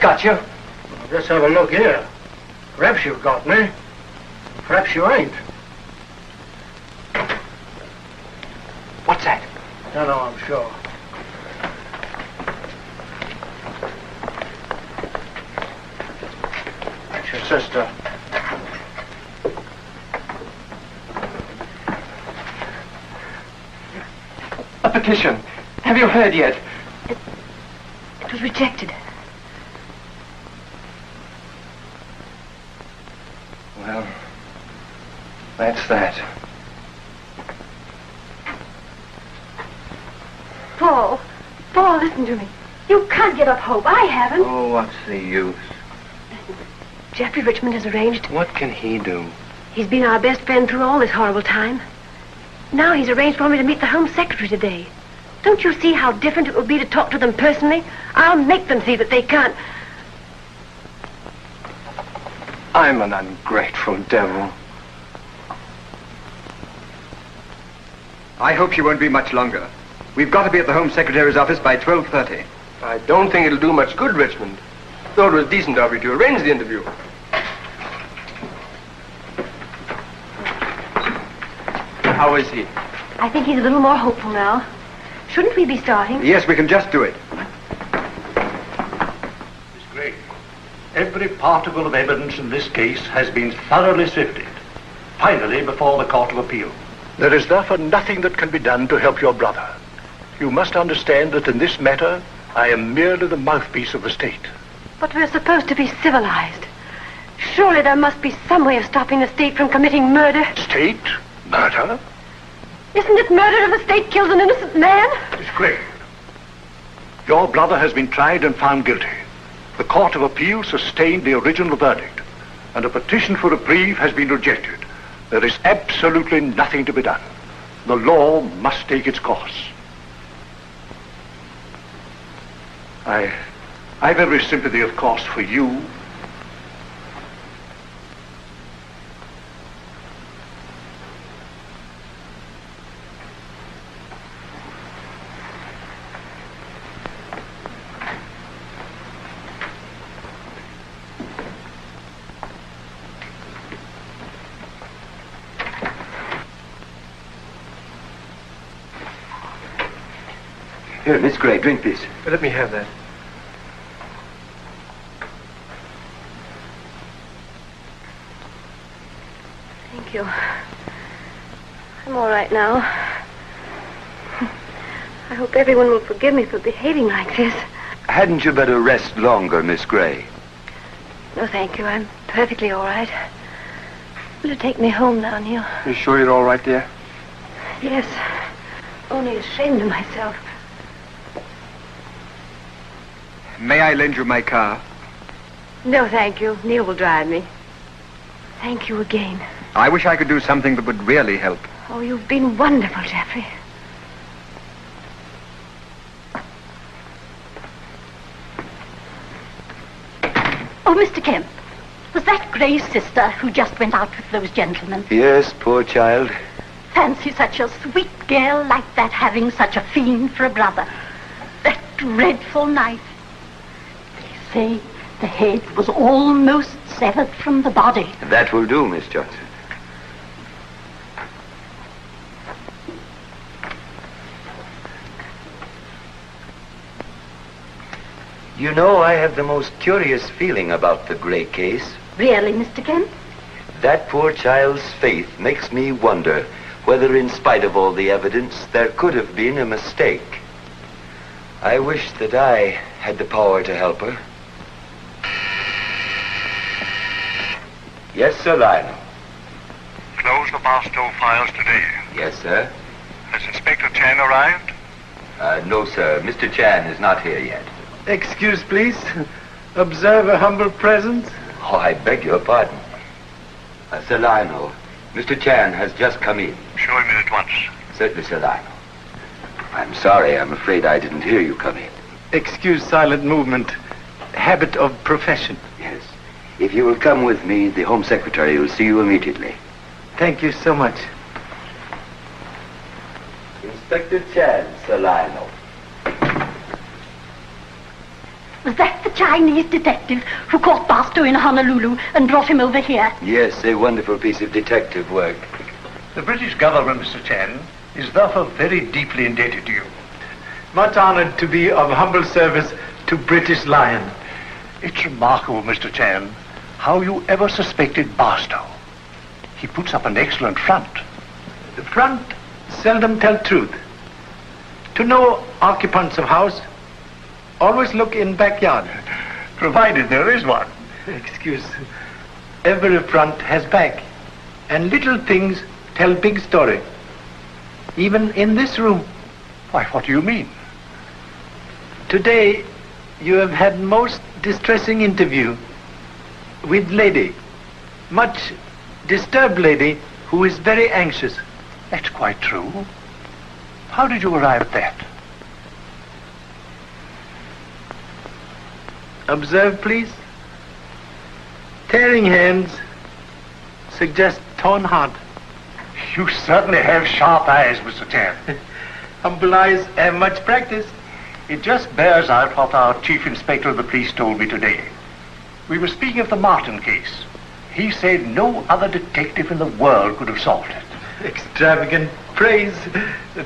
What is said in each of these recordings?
I've got you. Well, let's have a look here. Perhaps you've got me. Perhaps you ain't. What's that? Don't know, I'm sure. That's your sister. A petition. Have you heard yet? It was rejected. Well, that's that. Paul, listen to me. You can't give up hope. I haven't. Oh, what's the use? Jeffrey Richmond has arranged. What can he do? He's been our best friend through all this horrible time. Now he's arranged for me to meet the Home Secretary today. Don't you see how different it will be to talk to them personally? I'll make them see that they can't. I'm an ungrateful devil. I hope she won't be much longer. We've got to be at the Home Secretary's office by 12:30. I don't think it'll do much good, Richmond. Though it was decent of you to arrange the interview. How is he? I think he's a little more hopeful now. Shouldn't we be starting? Yes, we can just do it. Miss Gray, every particle of evidence in this case has been thoroughly sifted. Finally, before the Court of Appeal. There is therefore nothing that can be done to help your brother. You must understand that in this matter, I am merely the mouthpiece of the state. But we're supposed to be civilized. Surely there must be some way of stopping the state from committing murder. State? Murder? Isn't it murder if the state kills an innocent man? Miss Gray, your brother has been tried and found guilty. The Court of Appeal sustained the original verdict, and a petition for reprieve has been rejected. There is absolutely nothing to be done. The law must take its course. I've every sympathy, of course, for you. Here, Miss Gray, drink this. Let me have that. Thank you. I'm all right now. I hope everyone will forgive me for behaving like this. Hadn't you better rest longer, Miss Gray? No, thank you. I'm perfectly all right. Will you take me home now, Neil? You sure you're all right, dear? Yes. Only ashamed of myself. May I lend you my car? No, thank you. Neil will drive me. Thank you again. I wish I could do something that would really help. Oh, you've been wonderful, Jeffrey. Oh, Mr. Kemp, was that Gray's sister who just went out with those gentlemen? Yes, poor child. Fancy such a sweet girl like that having such a fiend for a brother. That dreadful knife. They say the head was almost severed from the body. That will do, Miss Johnson. You know, I have the most curious feeling about the Gray case. Really, Mr. Kemp? That poor child's faith makes me wonder whether, in spite of all the evidence, there could have been a mistake. I wish that I had the power to help her. Yes, Sir Lionel. Close the Barstow files today. Yes, sir. Has Inspector Chan arrived? No, sir. Mr. Chan is not here yet. Excuse, please. Observe a humble presence. Oh, I beg your pardon. Sir Lionel, Mr. Chan has just come in. Show him in at once. Certainly, Sir Lionel. I'm sorry. I'm afraid I didn't hear you come in. Excuse silent movement. Habit of profession. Yes. If you will come with me, the Home Secretary will see you immediately. Thank you so much. Inspector Chan, Sir Lionel. Was that the Chinese detective who caught Barstow in Honolulu and brought him over here? Yes, a wonderful piece of detective work. The British government, Mr. Chan, is therefore very deeply indebted to you. Much honored to be of humble service to British Lion. It's remarkable, Mr. Chan, how you ever suspected Barstow. He puts up an excellent front. The front seldom tell truth. To know occupants of house, always look in backyard. Provided there is one. Excuse. Every front has back, and little things tell big story. Even in this room. Why, what do you mean? Today, you have had most distressing interview with lady. Much disturbed lady who is very anxious. That's quite true. How did you arrive at that? Observe, please. Tearing hands suggest torn heart. You certainly have sharp eyes, Mr. Chan. Humble eyes have much practice. It just bears out what our chief inspector of the police told me today. We were speaking of the Martin case. He said no other detective in the world could have solved it. Extravagant praise,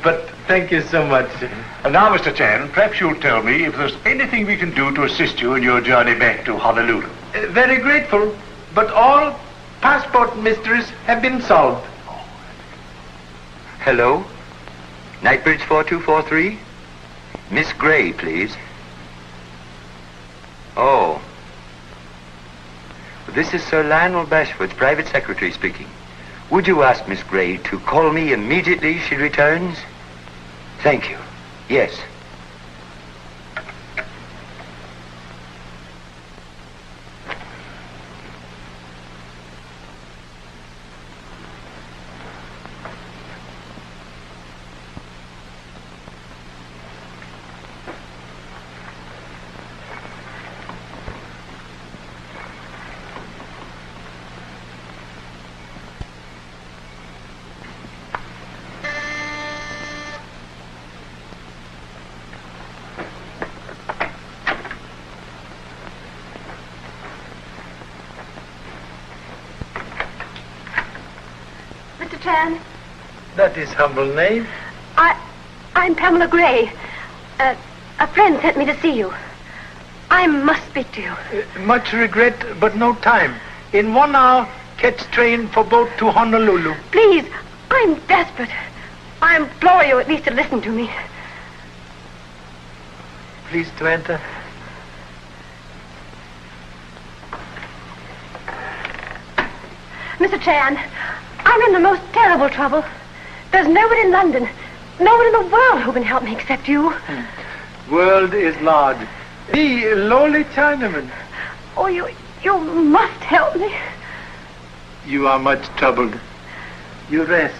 but thank you so much. And now, Mr. Chan, perhaps you'll tell me if there's anything we can do to assist you in your journey back to Honolulu. Very grateful, but all passport mysteries have been solved. Hello? Nightbridge 4243? Miss Gray, please. Oh. This is Sir Lionel Bashwood's private secretary speaking. Would you ask Miss Gray to call me immediately she returns? Thank you. Yes. Mr. Chan, That is humble name. I'm Pamela Gray. A friend sent me to see you. I must speak to you. Much regret, but no time. In 1 hour, catch train for boat to Honolulu. Please, I'm desperate. I implore you at least to listen to me. Please to enter. Mr. Chan, I'm in the most terrible trouble. There's nobody in London, nobody in the world who can help me except you. World is large. The lowly Chinaman. Oh, you must help me. You are much troubled. You rest.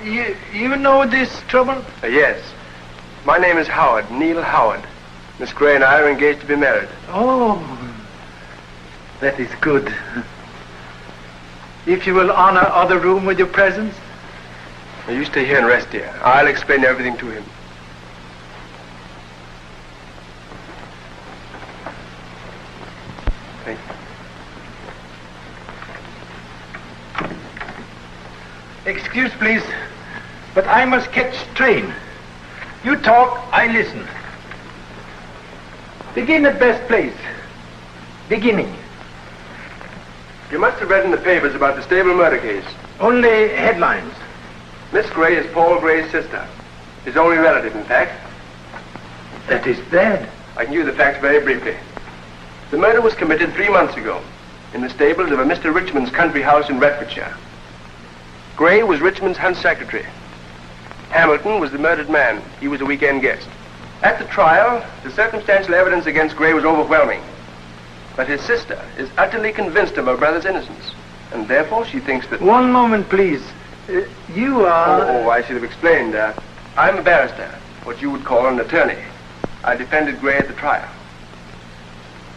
You know this trouble? Yes. My name is Howard, Neil Howard. Miss Gray and I are engaged to be married. Oh, that is good. If you will honor other room with your presence. Now, you stay here and rest here. I'll explain everything to him. Thank you. Excuse, please, but I must catch train. You talk, I listen. Begin at best place. Beginning. You must have read in the papers about the stable murder case. Only headlines. Miss Gray is Paul Gray's sister. His only relative, in fact. That is bad. I can give you the facts very briefly. The murder was committed 3 months ago in the stables of a Mr. Richmond's country house in Bedfordshire. Gray was Richmond's hunt secretary. Hamilton was the murdered man. He was a weekend guest. At the trial, the circumstantial evidence against Gray was overwhelming. But his sister is utterly convinced of her brother's innocence. And therefore she thinks that... One moment, please. You are... Oh, I should have explained. I'm a barrister, what you would call an attorney. I defended Gray at the trial.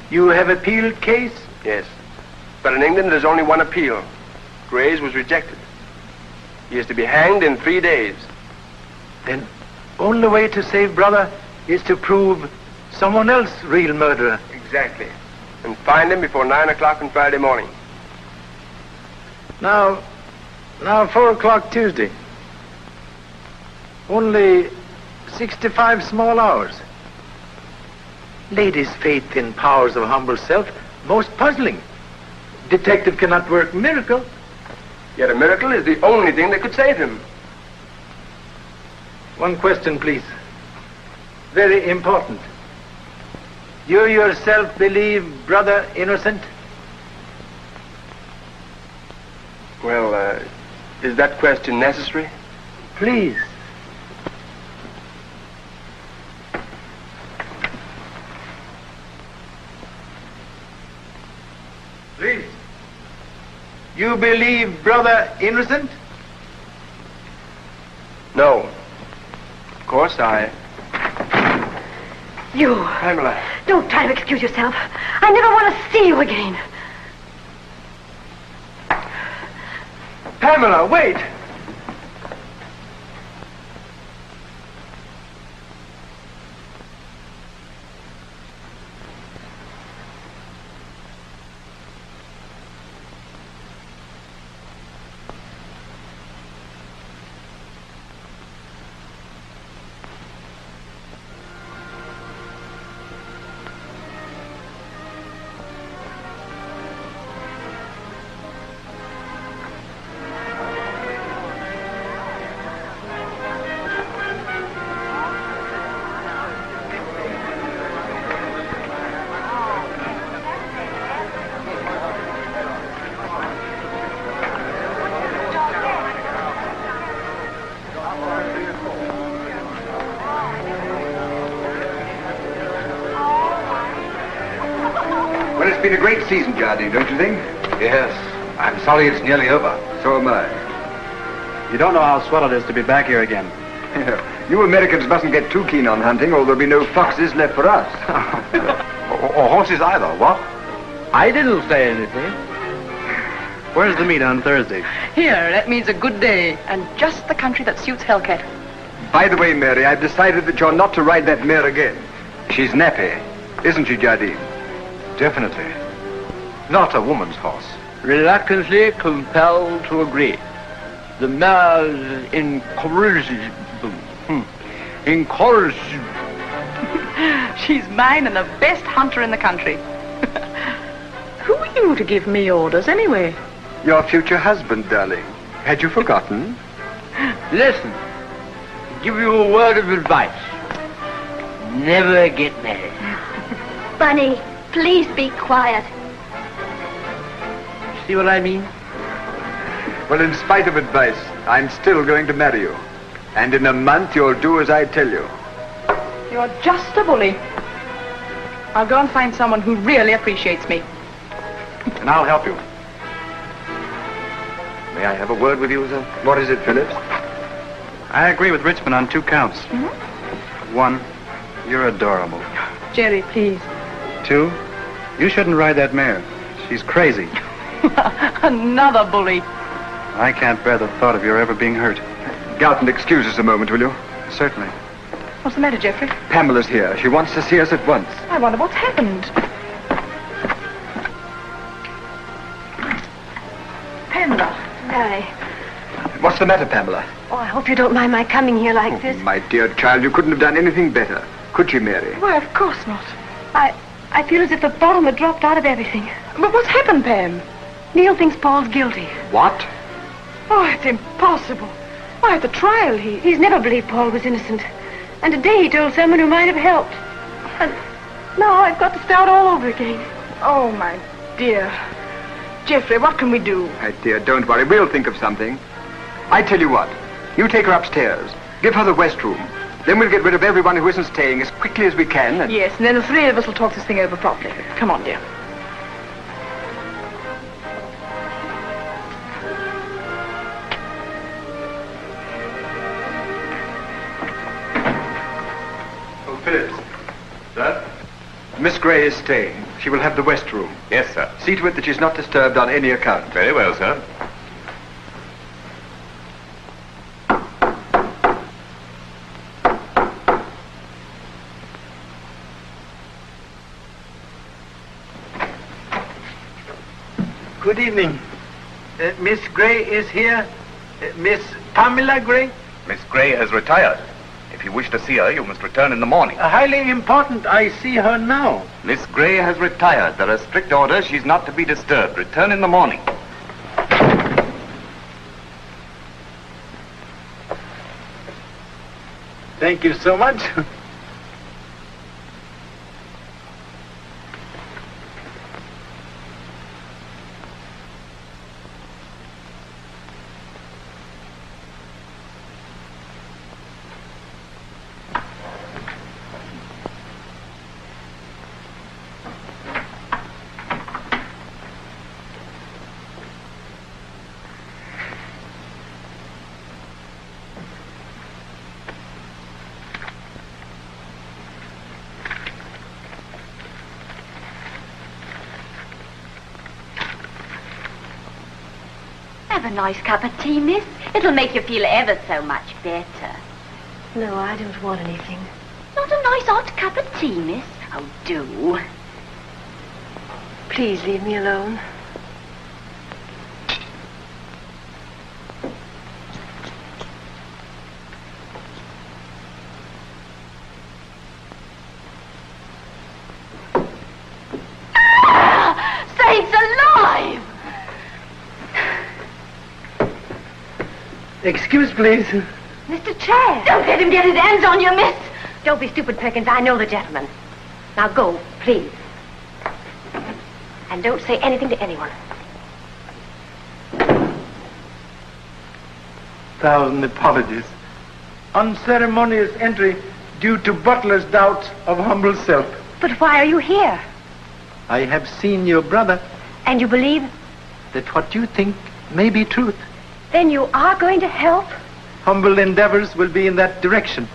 You have appealed case? Yes. But in England, there's only one appeal. Gray's was rejected. He is to be hanged in 3 days. Then only way to save brother is to prove someone else real murderer. Exactly. And find him before 9 o'clock on Friday morning. Now 4 o'clock Tuesday. Only 65 small hours. Lady's faith in powers of humble self, most puzzling. Detective cannot work miracle. Yet a miracle is the only thing that could save him. One question, please. Very important. You yourself believe brother innocent? Well, is that question necessary? Please. Please. You believe brother innocent? No. Of course, You. Pamela. Don't try to excuse yourself. I never want to see you again. Pamela, wait! Well, it's been a great season, Jardine, don't you think? Yes. I'm sorry it's nearly over. So am I. You don't know how swell it is to be back here again. You Americans mustn't get too keen on hunting, or there'll be no foxes left for us. or horses either, what? I didn't say anything. Where's the meet on Thursday? Here, that means a good day, and just the country that suits Hellcat. By the way, Mary, I've decided that you're not to ride that mare again. She's nappy, isn't she, Jardine? Definitely. Not a woman's horse. Reluctantly compelled to agree. The mare's incorrigible. Incorrigible. She's mine and the best hunter in the country. Who are you to give me orders, anyway? Your future husband, darling. Had you forgotten? Listen, give you a word of advice. Never get married. Bunny, please be quiet. See what I mean? Well, in spite of advice, I'm still going to marry you. And in a month, you'll do as I tell you. You're just a bully. I'll go and find someone who really appreciates me. And I'll help you. May I have a word with you, sir? What is it, Phillips? I agree with Richmond on 2 counts. One, you're adorable. Jerry, please. 2, you shouldn't ride that mare. She's crazy. Another bully. I can't bear the thought of your ever being hurt. Galton, excuse us a moment, will you? Certainly. What's the matter, Jeffrey? Pamela's here. She wants to see us at once. I wonder what's happened. Pamela. Larry. What's the matter, Pamela? Oh, I hope you don't mind my coming here like this. My dear child, you couldn't have done anything better. Could you, Mary? Why, of course not. I feel as if the bottom had dropped out of everything. But what's happened, Pam? Neil thinks Paul's guilty. What? Oh, it's impossible. Why, at the trial, He's never believed Paul was innocent. And today he told someone who might have helped. And now I've got to start all over again. Oh, my dear. Jeffrey, what can we do? My dear, don't worry. We'll think of something. I tell you what. You take her upstairs. Give her the West Room. Then we'll get rid of everyone who isn't staying as quickly as we can. And... Yes, and then the 3 of us will talk this thing over properly. Come on, dear. Oh, Phillips. Sir? Miss Gray is staying. She will have the West Room. Yes, sir. See to it that she's not disturbed on any account. Very well, sir. Good evening. Miss Gray is here. Miss Pamela Gray? Miss Gray has retired. If you wish to see her, you must return in the morning. Highly important. I see her now. Miss Gray has retired. There are strict orders. She's not to be disturbed. Return in the morning. Thank you so much. Have a nice cup of tea, miss. It'll make you feel ever so much better. No, I don't want anything. Not a nice hot cup of tea, miss? Oh, do. Please leave me alone. Saints alive! Excuse, please. Mr. Chair! Don't let him get his hands on you, miss! Don't be stupid, Perkins. I know the gentleman. Now go, please. And don't say anything to anyone. Thousand apologies. Unceremonious entry due to butler's doubts of humble self. But why are you here? I have seen your brother. And you believe? That what you think may be truth. Then you are going to help? Humble endeavors will be in that direction.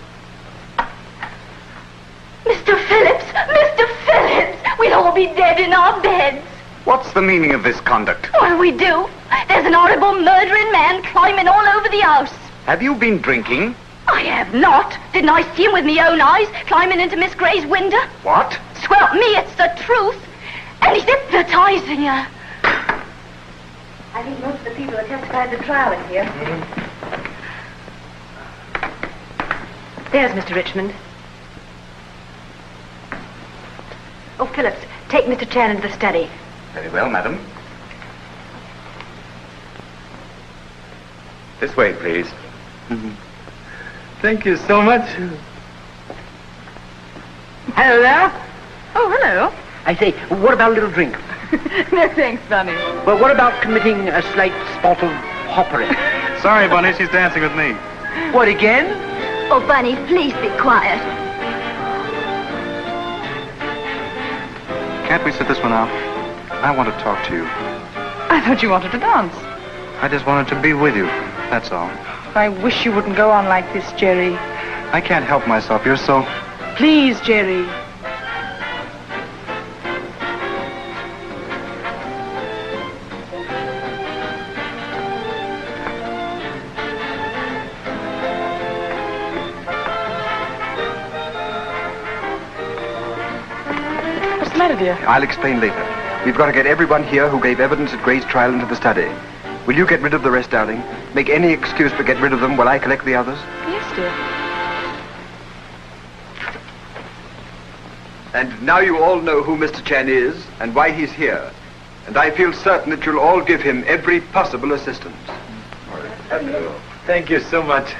Mr. Phillips! Mr. Phillips! We'll all be dead in our beds. What's the meaning of this conduct? What'll we do? There's an horrible murdering man climbing all over the house. Have you been drinking? I have not. Didn't I see him with my own eyes climbing into Miss Gray's window? What? Swelp me, it's the truth. And he's hypnotizing her. I think most of the people who testified at the trial are here. There's Mr. Richmond. Oh, Phillips, take Mr. Chan into the study. Very well, madam. This way, please. Thank you so much. Hello there. Oh, hello. I say, what about a little drink? No, thanks, Bunny. Well, what about committing a slight spot of hoppery? Sorry, Bunny, she's dancing with me. What, again? Oh, Bunny, please be quiet. Can't we sit this one out? I want to talk to you. I thought you wanted to dance. I just wanted to be with you, that's all. I wish you wouldn't go on like this, Jerry. I can't help myself, you're so... Please, Jerry. What's the matter, dear? I'll explain later. We've got to get everyone here who gave evidence at Gray's trial into the study. Will you get rid of the rest, darling? Make any excuse but get rid of them while I collect the others? Yes, dear. And now you all know who Mr. Chan is and why he's here. And I feel certain that you'll all give him every possible assistance. Thank you so much.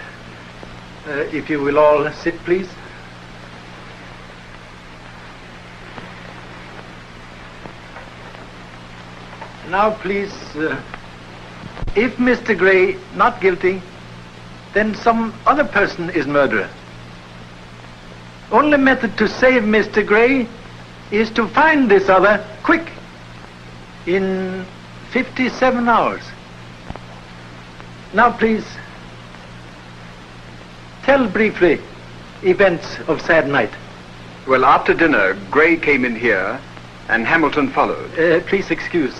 If you will all sit, please. Now, please, if Mr. Gray not guilty, then some other person is murderer. Only method to save Mr. Gray is to find this other quick, in 57 hours. Now, please, tell briefly events of sad night. Well, after dinner, Gray came in here and Hamilton followed. Please excuse,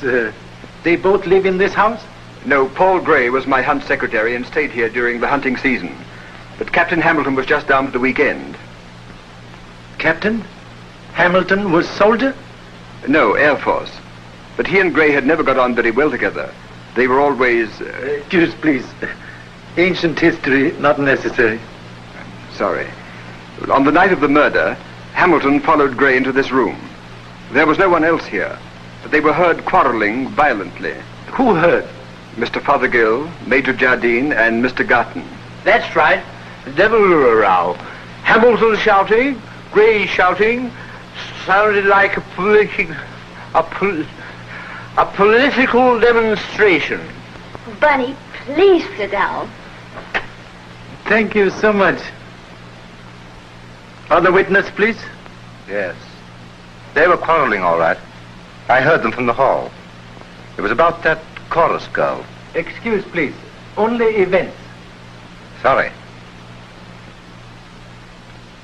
they both live in this house? No, Paul Gray was my hunt secretary and stayed here during the hunting season. But Captain Hamilton was just down for the weekend. Captain? Hamilton was soldier? No, Air Force. But he and Gray had never got on very well together. They were always... Excuse, please. Ancient history, not necessary. Sorry. On the night of the murder, Hamilton followed Gray into this room. There was no one else here, but they were heard quarreling violently. Who heard? Mr. Fothergill, Major Jardine, and Mr. Garton. That's right. The devil of a row. Hamilton shouting, Gray shouting, sounded like a political demonstration. Bunny, please sit down. Thank you so much. Other witness, please. Yes. They were quarreling, all right. I heard them from the hall. It was about that chorus girl. Excuse, please. Only events. Sorry.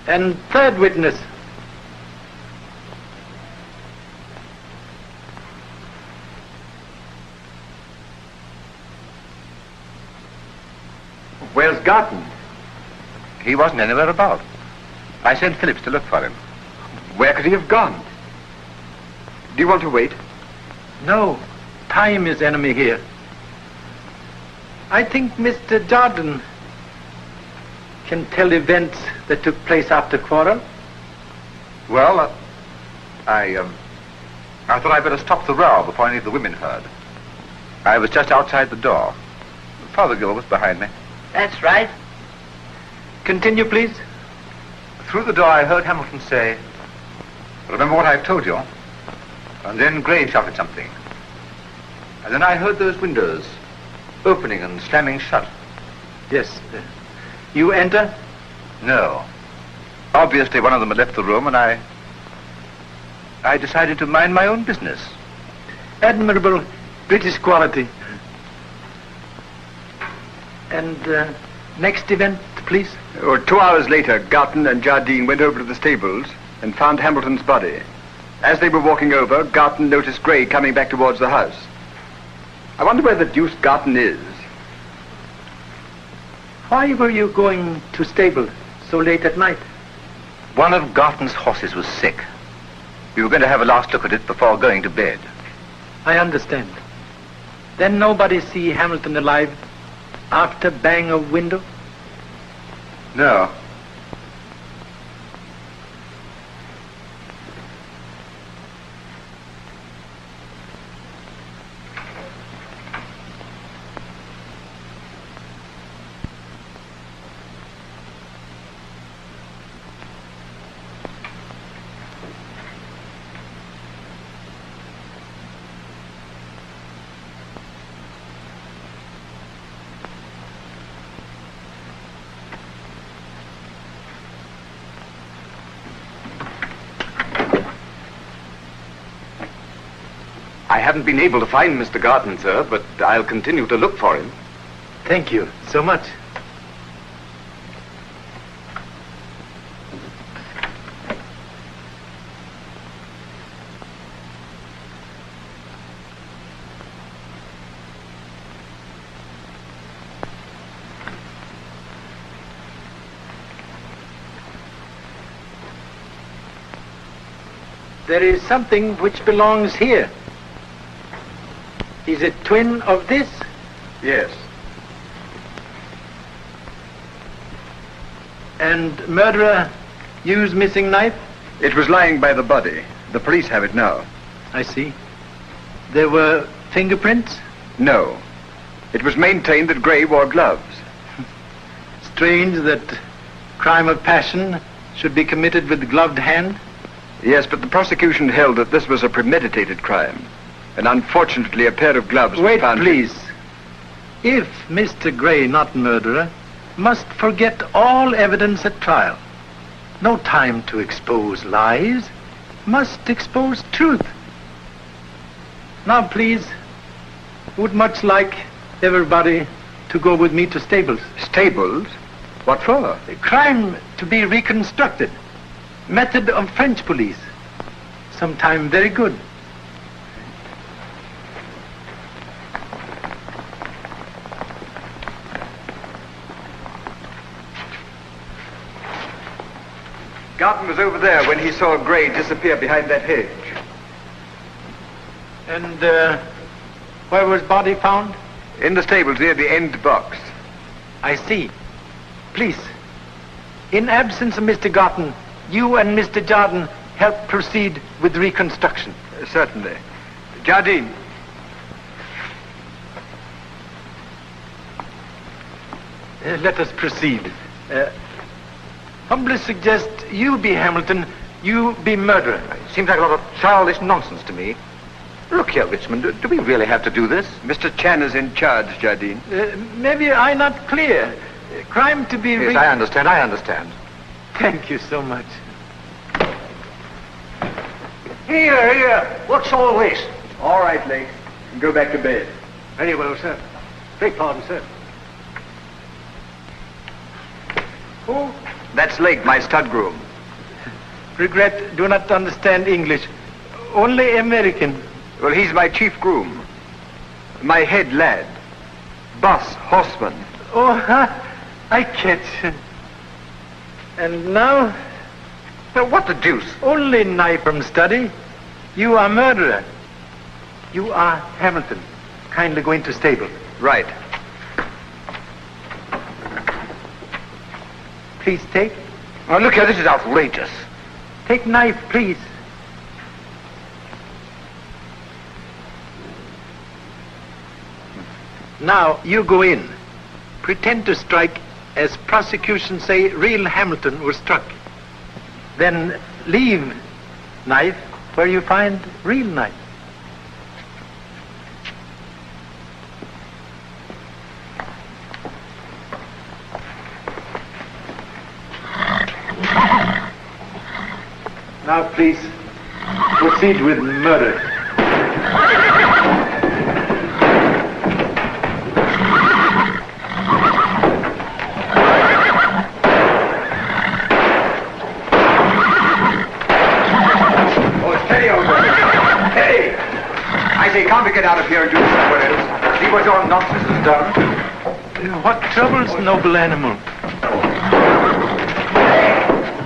And third witness. Where's Garton? He wasn't anywhere about. I sent Phillips to look for him. Where could he have gone? Do you want to wait? No. Time is enemy here. I think Mr. Jordan can tell events that took place after quarrel. Well, I thought I'd better stop the row before any of the women heard. I was just outside the door. Fothergill was behind me. That's right. Continue, please. Through the door, I heard Hamilton say, "Remember what I've told you?" And then Gray shouted something. And then I heard those windows opening and slamming shut. Yes. You enter? No. Obviously, one of them had left the room, and I decided to mind my own business. Admirable British quality. And next event, please. 2 hours later, Garton and Jardine went over to the stables and found Hamilton's body. As they were walking over, Garton noticed Gray coming back towards the house. I wonder where the deuce Garton is. Why were you going to stable so late at night? One of Garton's horses was sick. We were going to have a last look at it before going to bed. I understand. Then nobody see Hamilton alive after bang of window? No. I haven't been able to find Mr. Garton, sir, but I'll continue to look for him. Thank you so much. There is something which belongs here. Is it twin of this? Yes. And murderer use missing knife? It was lying by the body. The police have it now. I see. There were fingerprints? No. It was maintained that Gray wore gloves. Strange that crime of passion should be committed with gloved hand. Yes, but the prosecution held that this was a premeditated crime. And unfortunately, a pair of gloves was Wait, found. please. If Mr. Gray, not murderer, must forget all evidence at trial, no time to expose lies, must expose truth. Now, please, would much like everybody to go with me to stables. Stables? What for? A crime to be reconstructed. Method of French police. Sometime very good. Garton was over there when he saw Gray disappear behind that hedge. And where was body found? In the stables near the end box. I see. Please, in absence of Mr. Garton, you and Mr. Jardine help proceed with reconstruction. Certainly. Jardine. Let us proceed. Humbly suggest you be Hamilton, you be murderer. It seems like a lot of childish nonsense to me. Look here, Richmond, do we really have to do this? Mr. Chan is in charge, Jardine. Maybe I not clear. Crime to be... Yes, I understand. Thank you so much. Here. What's all this? All right, Lake. You can go back to bed. Very well, sir. Beg pardon, sir. Who? That's Lake, my stud groom. Regret, do not understand English. Only American. Well, he's my chief groom. My head lad. Boss, horseman. Oh, I catch. And now? Well, what the deuce? Only knife from study. You are murderer. You are Hamilton. Kindly go into stable. Right. Please take. Oh, look here, this is outrageous. Take knife, please. Now, you go in. Pretend to strike as prosecution say real Hamilton was struck. Then leave knife where you find real knife. Now, please, proceed with murder. Can't we get out of here and do this somewhere else? See what your nonsense has done? What troubles, noble animal?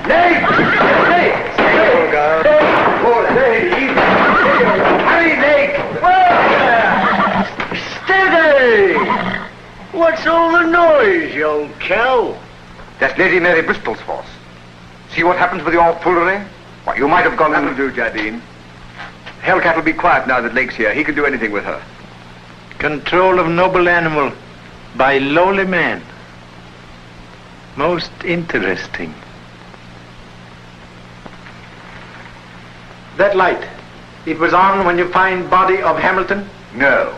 Lake! Hurry, Lake! Steady! What's all the noise, you old cow? That's Lady Mary Bristol's horse. See what happens with your foolery? Why, you might have gone in... That'll do, Jardine. Hellcat will be quiet now that Lake's here. He can do anything with her. Control of noble animal by lowly man. Most interesting. That light, it was on when you find body of Hamilton? No.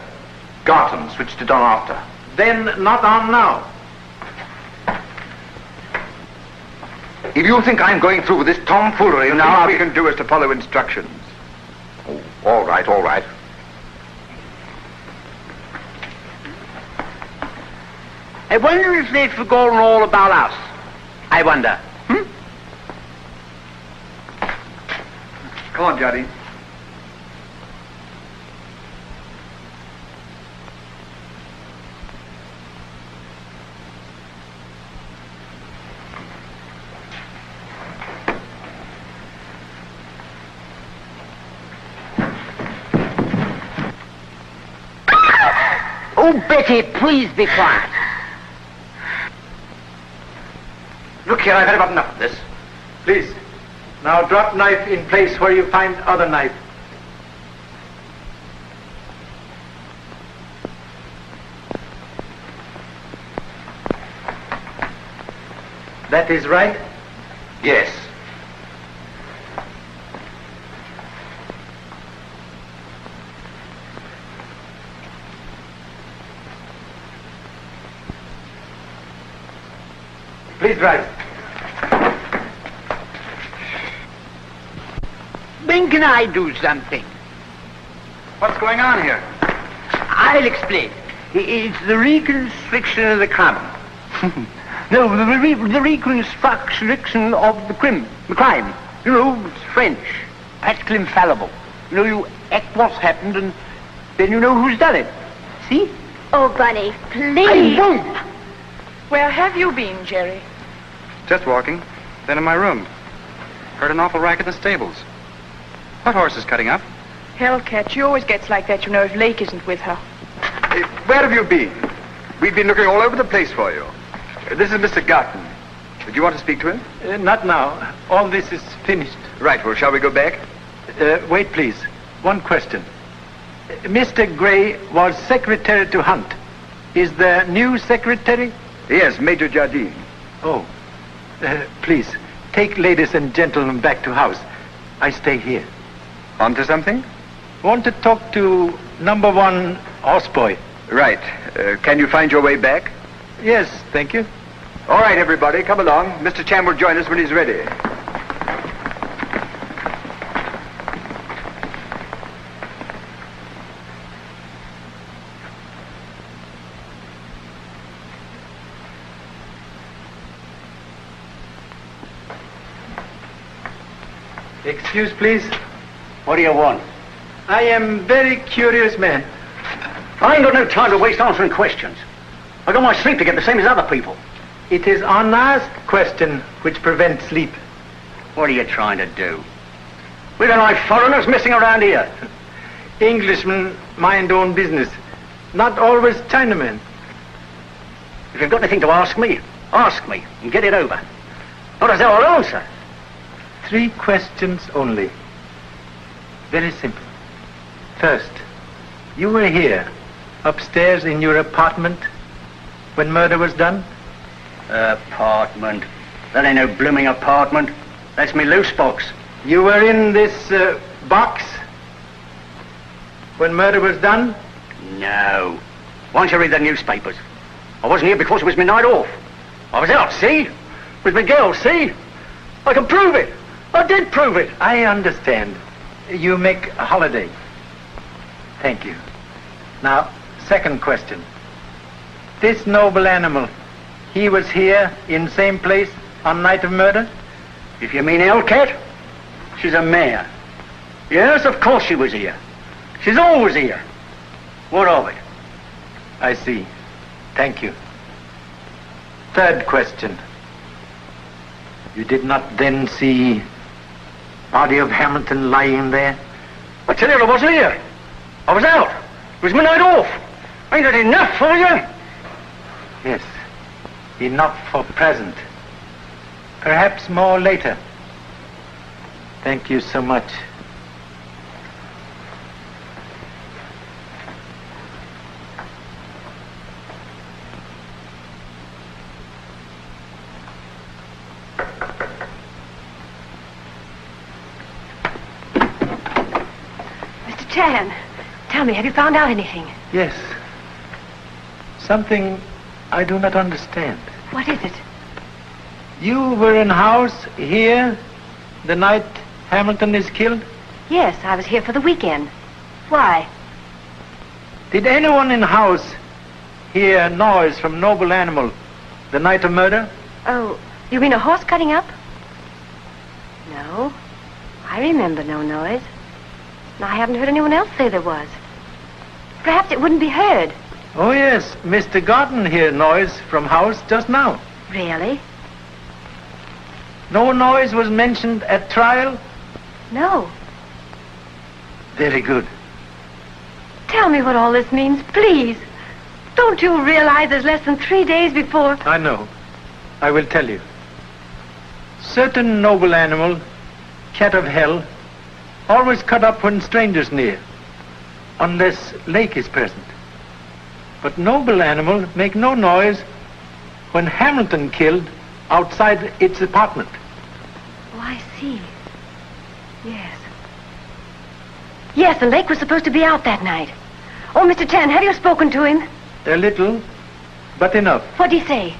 Garton switched it on after. Then not on now. If you think I'm going through with this tomfoolery now... All we can do is to follow instructions. Oh, all right. I wonder if they've forgotten all about us. I wonder. Come on, Jardine. Oh, Betty, please be quiet. Look here, I've had about enough of this. Please. Now drop knife in place where you find other knife. That is right? Yes. Please rise. When can I do something? What's going on here? I'll explain. It's the reconstruction of the crime. No, the reconstruction of the crime. You know, it's French. Practically infallible. You know, you act what's happened and then you know who's done it. See? Oh, Bunny, please. I won't. Where have you been, Jerry? Just walking. Then in my room. Heard an awful racket in the stables. What horse is cutting up? Hellcat, she always gets like that, you know, if Lake isn't with her. Hey, where have you been? We've been looking all over the place for you. This is Mr. Garton. Do you want to speak to him? Not now. All this is finished. Right, well, shall we go back? Wait, please. One question. Mr. Gray was secretary to Hunt. Is the new secretary? Yes, Major Jardine. Oh. Please, take ladies and gentlemen back to house. I stay here. On to something? Want to talk to number 1 houseboy. Right. Can you find your way back? Yes, thank you. All right, everybody, come along. Mr. Cham will join us when he's ready. Excuse, please. What do you want? I am very curious man. I ain't got no time to waste answering questions. I got my sleep to get the same as other people. It is unasked question which prevents sleep. What are you trying to do? We don't like foreigners messing around here. Englishmen mind own business. Not always Chinamen. If you've got anything to ask me and get it over. Not as though I'll answer. 3 questions only. Very simple. First, you were here, upstairs in your apartment, when murder was done? Apartment? That ain't no blooming apartment. That's me loose box. You were in this box when murder was done? No. Why don't you read the newspapers? I wasn't here because it was my night off. I was out, see? With my girl, see? I can prove it. I did prove it. I understand. You make a holiday. Thank you. Now, second question. This noble animal, he was here in same place on night of murder? If you mean Hellcat, she's a mare. Yes, of course she was here. She's always here. What of it? I see. Thank you. Third question. You did not then see body of Hamilton lying there? I tell you, I wasn't here. I was out. It was my night off. Ain't that enough for you? Yes. Enough for present. Perhaps more later. Thank you so much. Chan, tell me, have you found out anything? Yes. Something I do not understand. What is it? You were in house here the night Hamilton is killed? Yes, I was here for the weekend. Why? Did anyone in house hear noise from noble animal the night of murder? Oh, you mean a horse cutting up? No, I remember no noise. I haven't heard anyone else say there was. Perhaps it wouldn't be heard. Oh, yes. Mr. Garton heard noise from house just now. Really? No noise was mentioned at trial? No. Very good. Tell me what all this means, please. Don't you realize there's less than 3 days before... I know. I will tell you. Certain noble animal, cat of hell, always cut up when strangers near, unless Lake is present. But noble animal make no noise when Hamilton killed outside its apartment. Oh, I see. Yes. Yes, and Lake was supposed to be out that night. Oh, Mr. Chan, have you spoken to him? A little, but enough. What'd he say?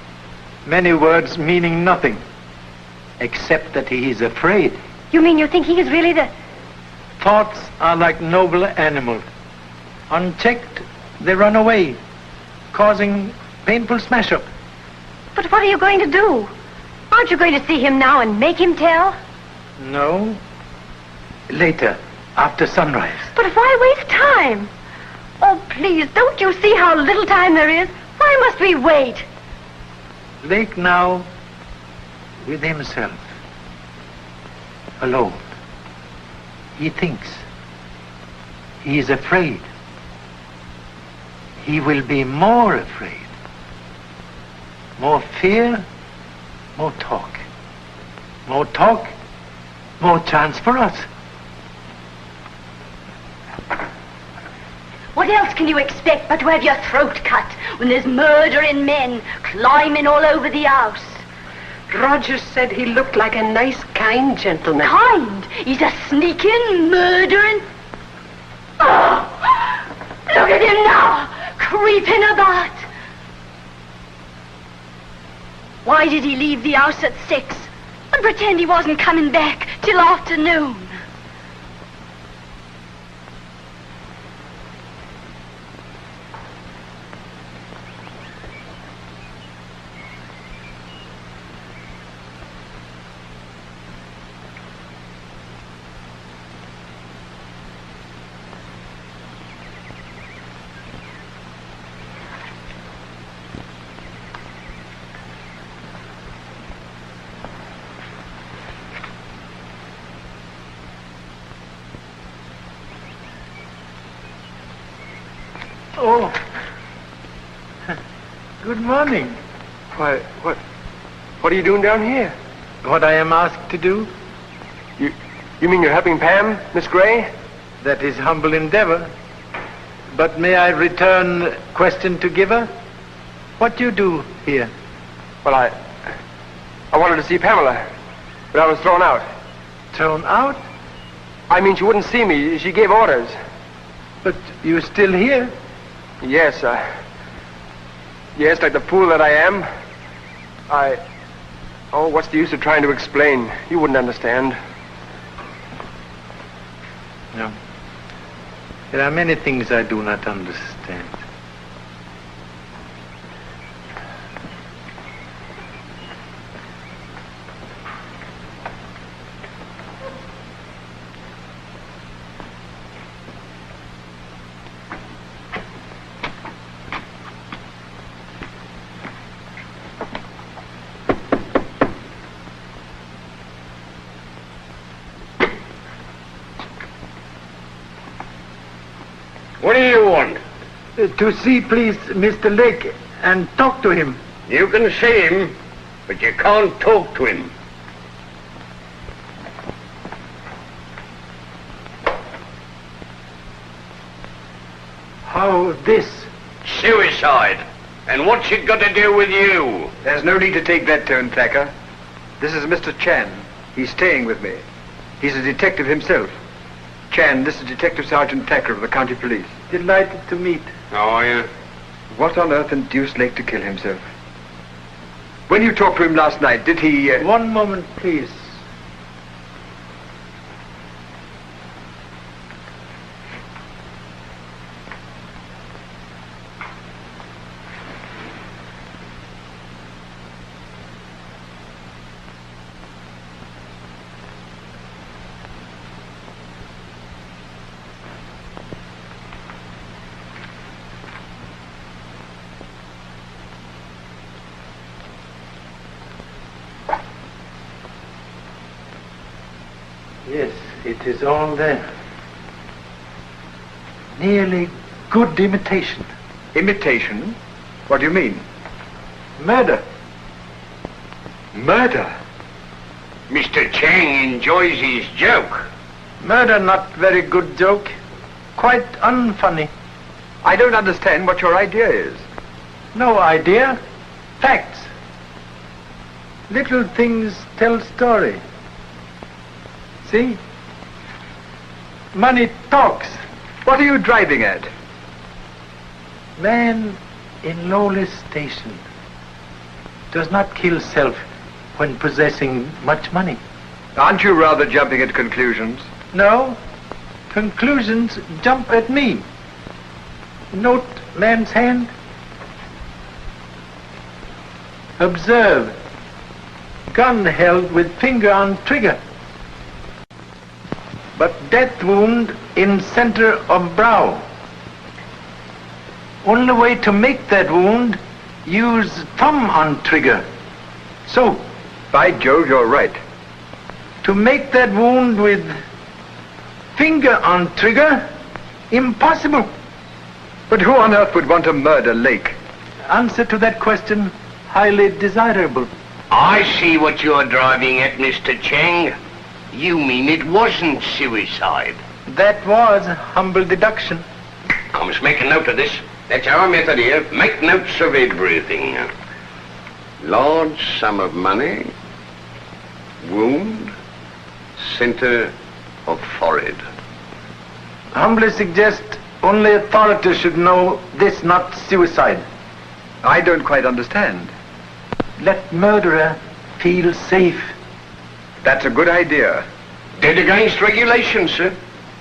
Many words meaning nothing, except that he is afraid. You mean you think he is really the... Thoughts are like noble animals. Unchecked, they run away, causing painful smash-up. But what are you going to do? Aren't you going to see him now and make him tell? No. Later, after sunrise. But why waste time? Oh, please, don't you see how little time there is? Why must we wait? Lake now with himself. Alone. He thinks. He is afraid. He will be more afraid. More fear, more talk. More talk, more chance for us. What else can you expect but to have your throat cut when there's murdering men climbing all over the house? Roger said he looked like a nice, kind gentleman. Kind? He's a sneaking, murdering... Oh, look at him now, creeping about. Why did he leave the house at 6 and pretend he wasn't coming back till afternoon? Oh, good morning. Why, what are you doing down here? What I am asked to do, You mean you're helping Pam, Miss Gray? that is humble endeavor. But may I return question to giver? What you do here? Well, I wanted to see Pamela, but I was thrown out. Thrown out? I mean, she wouldn't see me. She gave orders. But you're still here. Yes, yes, like the fool that I am. Oh, what's the use of trying to explain? You wouldn't understand. No. There are many things I do not understand. What do you want? To see, please, Mr. Lake, and talk to him. You can see him, but you can't talk to him. How this? Suicide. And what's it got to do with you? There's no need to take that tone, Thacker. This is Mr. Chan. He's staying with me. He's a detective himself. Chan, this is Detective Sergeant Thacker of the County Police. Delighted to meet. How are you? What on earth induced Lake to kill himself? When you talked to him last night, did he... One moment, please. Yes, it is all there. Nearly good imitation. Imitation? What do you mean? Murder. Murder? Mr. Chang enjoys his joke. Murder not very good joke. Quite unfunny. I don't understand what your idea is. No idea. Facts. Little things tell story. See? Money talks. What are you driving at? Man in lowly station does not kill self when possessing much money. Aren't you rather jumping at conclusions? No. Conclusions jump at me. Note man's hand. Observe. Gun held with finger on trigger. But death wound in center of brow. Only way to make that wound, use thumb on trigger. So. By Jove, you're right. To make that wound with finger on trigger, Impossible. But who on earth would want to murder Lake? Answer to that question, highly desirable. I see what you're driving at, Mr. Cheng. You mean it wasn't suicide? That was humble deduction. I must make a note of this. That's our method here. Make notes of everything. Large sum of money. Wound. Center of forehead. Humbly suggest only authorities should know this not suicide. I don't quite understand. Let murderer feel safe. That's a good idea. Dead against regulations, sir.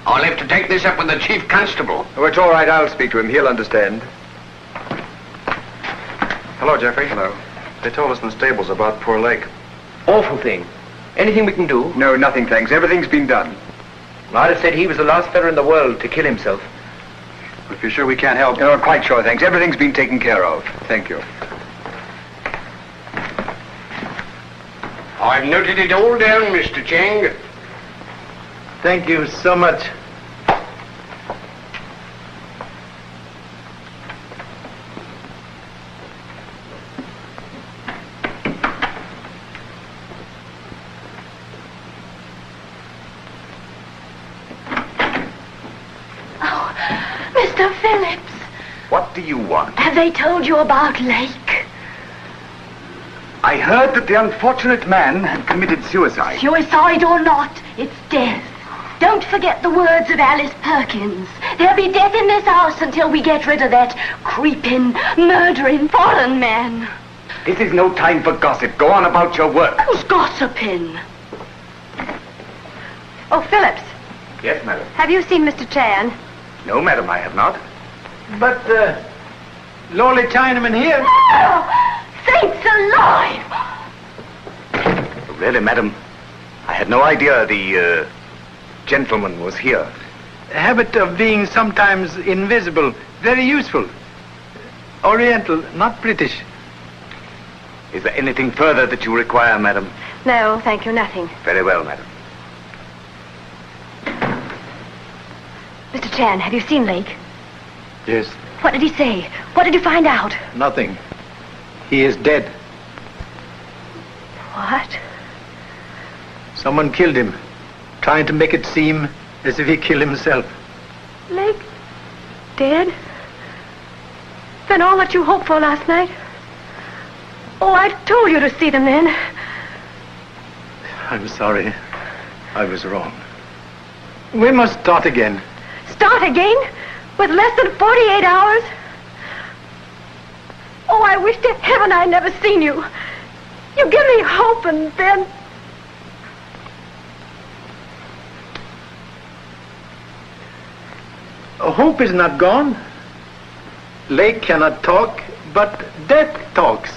I'll have to take this up with the chief constable. Oh, it's all right. I'll speak to him. He'll understand. Hello, Jeffrey. Hello. They told us in the stables about poor Lake. Awful thing. Anything we can do? No, nothing, thanks. Everything's been done. I'd have said he was the last fellow in the world to kill himself. If you're sure we can't help... No, quite sure, thanks. Everything's been taken care of. Thank you. I've noted it all down, Mr. Cheng. Thank you so much. Mr. Phillips, What do you want? have they told you about Lake? I heard that the unfortunate man had committed suicide. Suicide or not, it's death. Don't forget the words of Alice Perkins. There'll be death in this house until we get rid of that creeping, murdering foreign man. This is no time for gossip. Go on about your work. Who's gossiping? Oh, Phillips, Yes, madam. have you seen Mr. Chan? No, madam, I have not. But lowly Chinaman here. Oh, saints alive! Really, madam, I had no idea the gentleman was here. Habit of being sometimes invisible. Very useful. Oriental, not British. Is there anything further that you require, madam? No, thank you, nothing. Very well, madam. Mr. Chan, have you seen Lake? Yes. What did he say? What did you find out? Nothing. He is dead. What? Someone killed him, trying to make it seem as if he killed himself. Lake? Dead? Then all that you hoped for last night? Oh, I told you to see them then. I'm sorry. I was wrong. We must start again. Start again? With less than 48 hours? Oh, I wish to heaven I'd never seen you. You give me hope and then... Hope is not gone. Lake cannot talk, but death talks.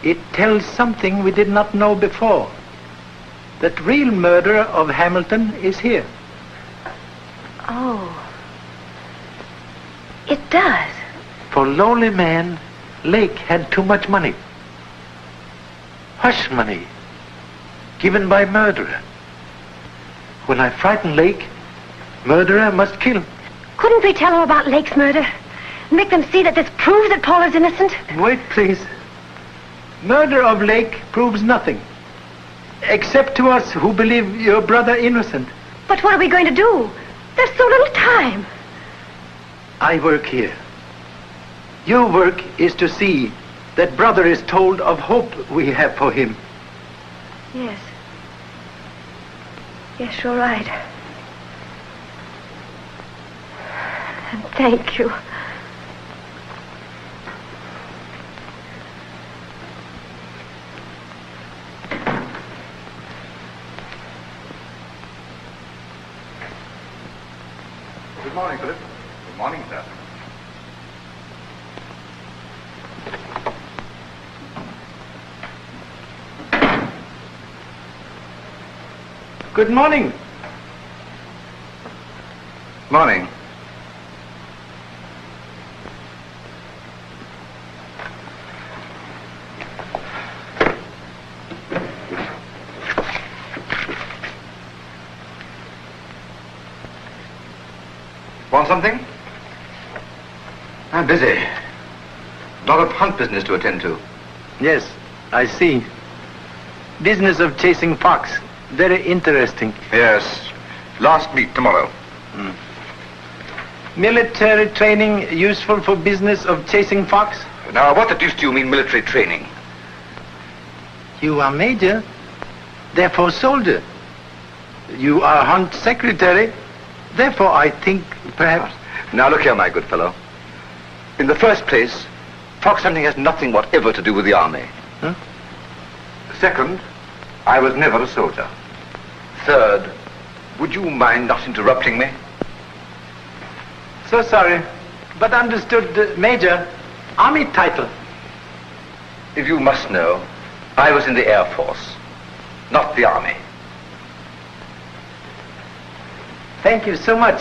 It tells something we did not know before. That real murderer of Hamilton is here. Oh. It does. For lowly man, Lake had too much money. Hush money, given by murderer. When I frighten Lake, murderer must kill. Couldn't we tell them about Lake's murder? Make them see that this proves that Paul is innocent? Wait, please. Murder of Lake proves nothing. Except to us who believe your brother innocent. But what are we going to do? There's so little time. I work here. Your work is to see that brother is told of hope we have for him. Yes. Yes, you're right. And thank you. Good morning, Philip. Good morning, sir. Good morning. Morning. Want something? I'm busy. A lot of hunt business to attend to. Yes, I see. Business of chasing fox. Very interesting. Yes. Last meet tomorrow. Military training useful for business of chasing fox? Now, what the deuce do you mean military training? You are major, therefore soldier. You are hunt secretary, therefore I think perhaps... Now, look here, my good fellow. In the first place, fox hunting has nothing whatever to do with the army. Huh? Second, I was never a soldier. Third, would you mind not interrupting me? So sorry, but understood, Major, army title. If you must know, I was in the Air Force, not the army. Thank you so much.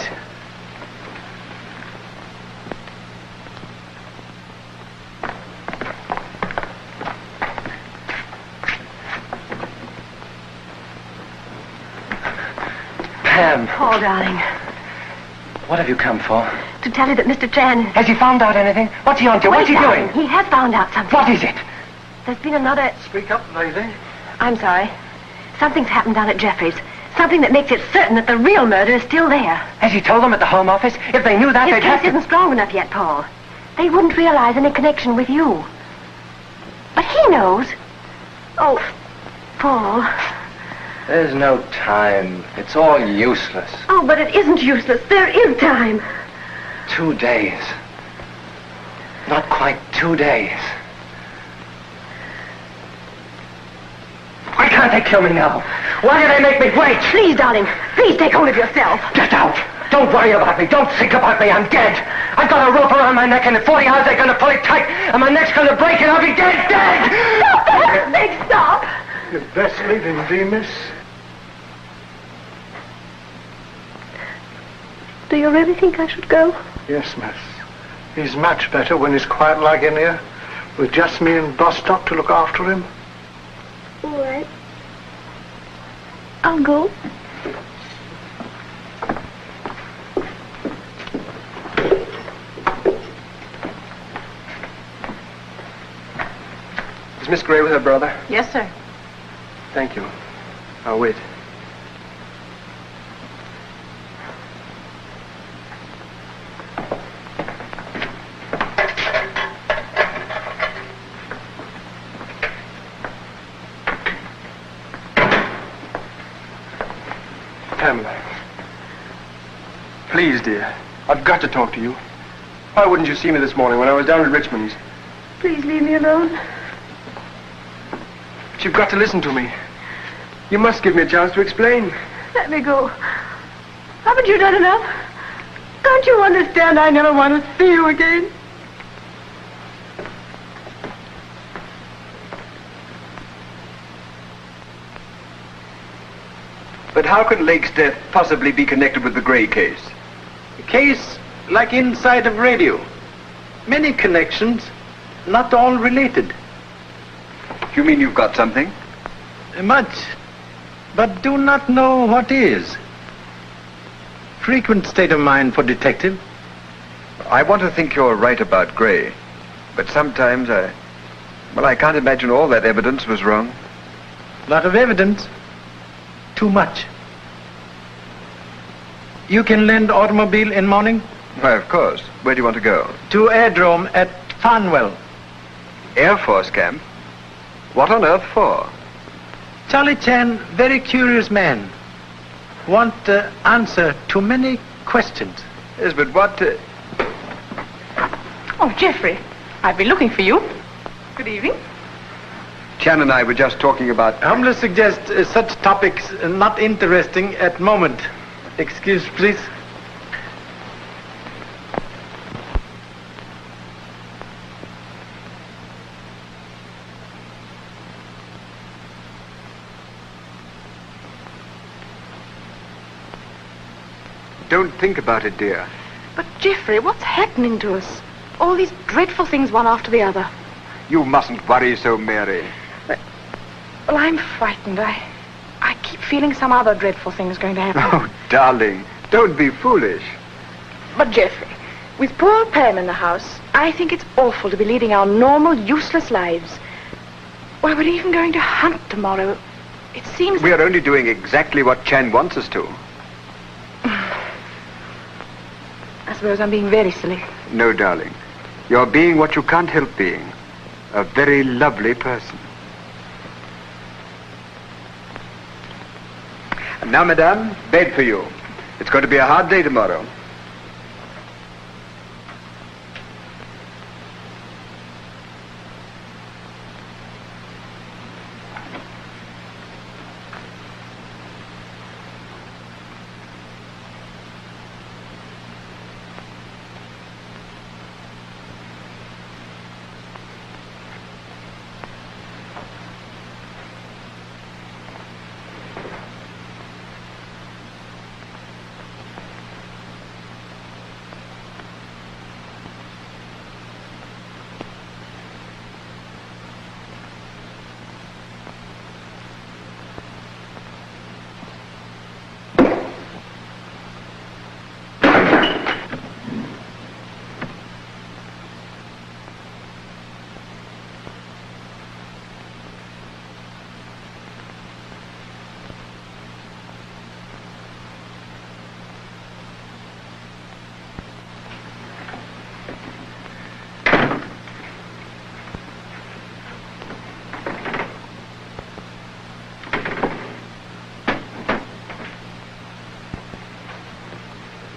Pam, Paul, darling, what have you come for? to tell you that Mr. Tran... Has he found out anything? What's he on to? What's he doing? He has found out something. What is it? There's been another... Speak up, lady. I'm sorry. Something's happened down at Jeffrey's. Something that makes it certain that the real murder is still there. Has he told them at the Home Office? If they knew that, His they'd have case to... isn't strong enough yet, Paul. They wouldn't realize any connection with you. But he knows. Oh, Paul. There's no time. It's all useless. Oh, but it isn't useless. There is time. 2 days. Not quite 2 days. Why can't they kill me now? Why do they make me wait? Please, darling. Please take hold of yourself. Get out! Don't worry about me. Don't think about me. I'm dead. I've got a rope around my neck, and in 40 hours they're going to pull it tight, and my neck's going to break, and I'll be dead, dead! Stop, for heaven's sake, stop! You'd best leave him be, miss. Do you really think I should go? Yes, miss. He's much better when he's quiet like in here, with just me and Bostock to look after him. All right. I'll go. Is Miss Gray with her brother? Yes, sir. Thank you. I'll wait. Pamela. Please, dear. I've got to talk to you. Why wouldn't you see me this morning when I was down at Richmond's? Please leave me alone. But you've got to listen to me. You must give me a chance to explain. Let me go. Haven't you done enough? Don't you understand I never want to see you again? But how can Lake's death possibly be connected with the Gray case? A case like inside of radio. Many connections, not all related. You mean you've got something? Much, but do not know what is. Frequent state of mind for detective. I want to think you're right about Gray, but sometimes I can't imagine all that evidence was wrong. Lot of evidence. Too much. You can lend automobile in morning? Why, of course. Where do you want to go? To airdrome at Farnwell. Air Force camp? What on earth for? Charlie Chan, very curious man. Want answer to many questions. Yes, but what... Oh, Geoffrey, I've been looking for you. Good evening. Chan and I were just talking about... Humbly suggest such topics not interesting at moment. Excuse, please. Don't think about it, dear. But, Geoffrey, what's happening to us? All these dreadful things one after the other. You mustn't worry so, Mary. Well, I'm frightened. I keep feeling some other dreadful thing's going to happen. Oh, darling, don't be foolish. But, Geoffrey, with poor Pam in the house, I think it's awful to be leading our normal, useless lives. Why, we're even going to hunt tomorrow. It seems... We are only doing exactly what Chan wants us to. I suppose I'm being very silly. No, darling. You're being what you can't help being. A very lovely person. And now, madame, bed for you. It's going to be a hard day tomorrow.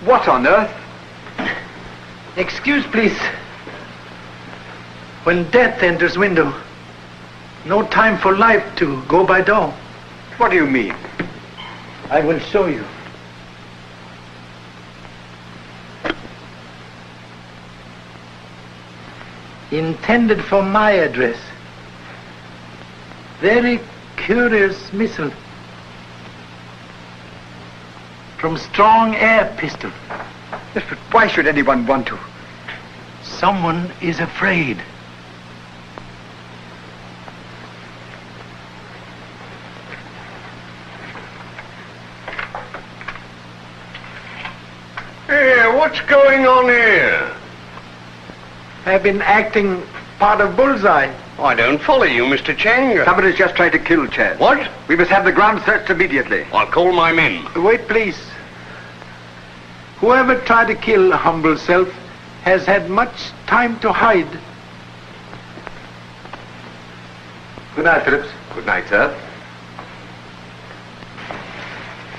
What on earth? Excuse, please. When death enters window, no time for life to go by door. What do you mean? I will show you. Intended for my address. Very curious missile. From strong air pistol. Yes, but why should anyone want to? Someone is afraid. Hey, what's going on here? I've been acting part of Bullseye. I don't follow you, Mr. Cheng. Somebody's just trying to kill Chad. What? We must have the ground searched immediately. I'll call my men. Wait, please. Whoever tried to kill humble self has had much time to hide. Good night, Phillips. Good night, sir.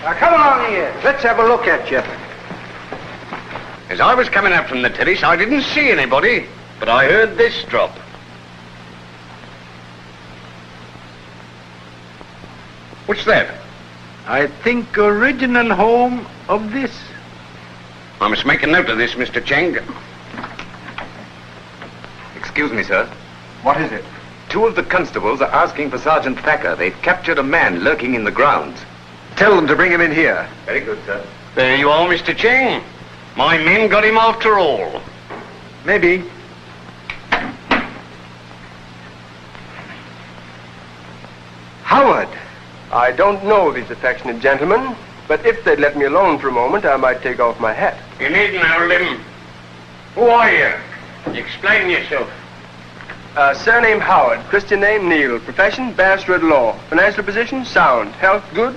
Now, come along here. Let's have a look at you. As I was coming up from the terrace, I didn't see anybody, but I heard this drop. What's that? I think original home of this. I must make a note of this, Mr. Cheng. Excuse me, sir. What is it? 2 of the constables are asking for Sergeant Thacker. They've captured a man lurking in the grounds. Tell them to bring him in here. Very good, sir. There you are, Mr. Cheng. My men got him after all. Maybe. Howard! I don't know these affectionate gentlemen, but if they'd let me alone for a moment, I might take off my hat. You needn't hold him. Who are you? Explain yourself. Surname Howard, Christian name Neil, profession barrister at law, financial position sound, health good,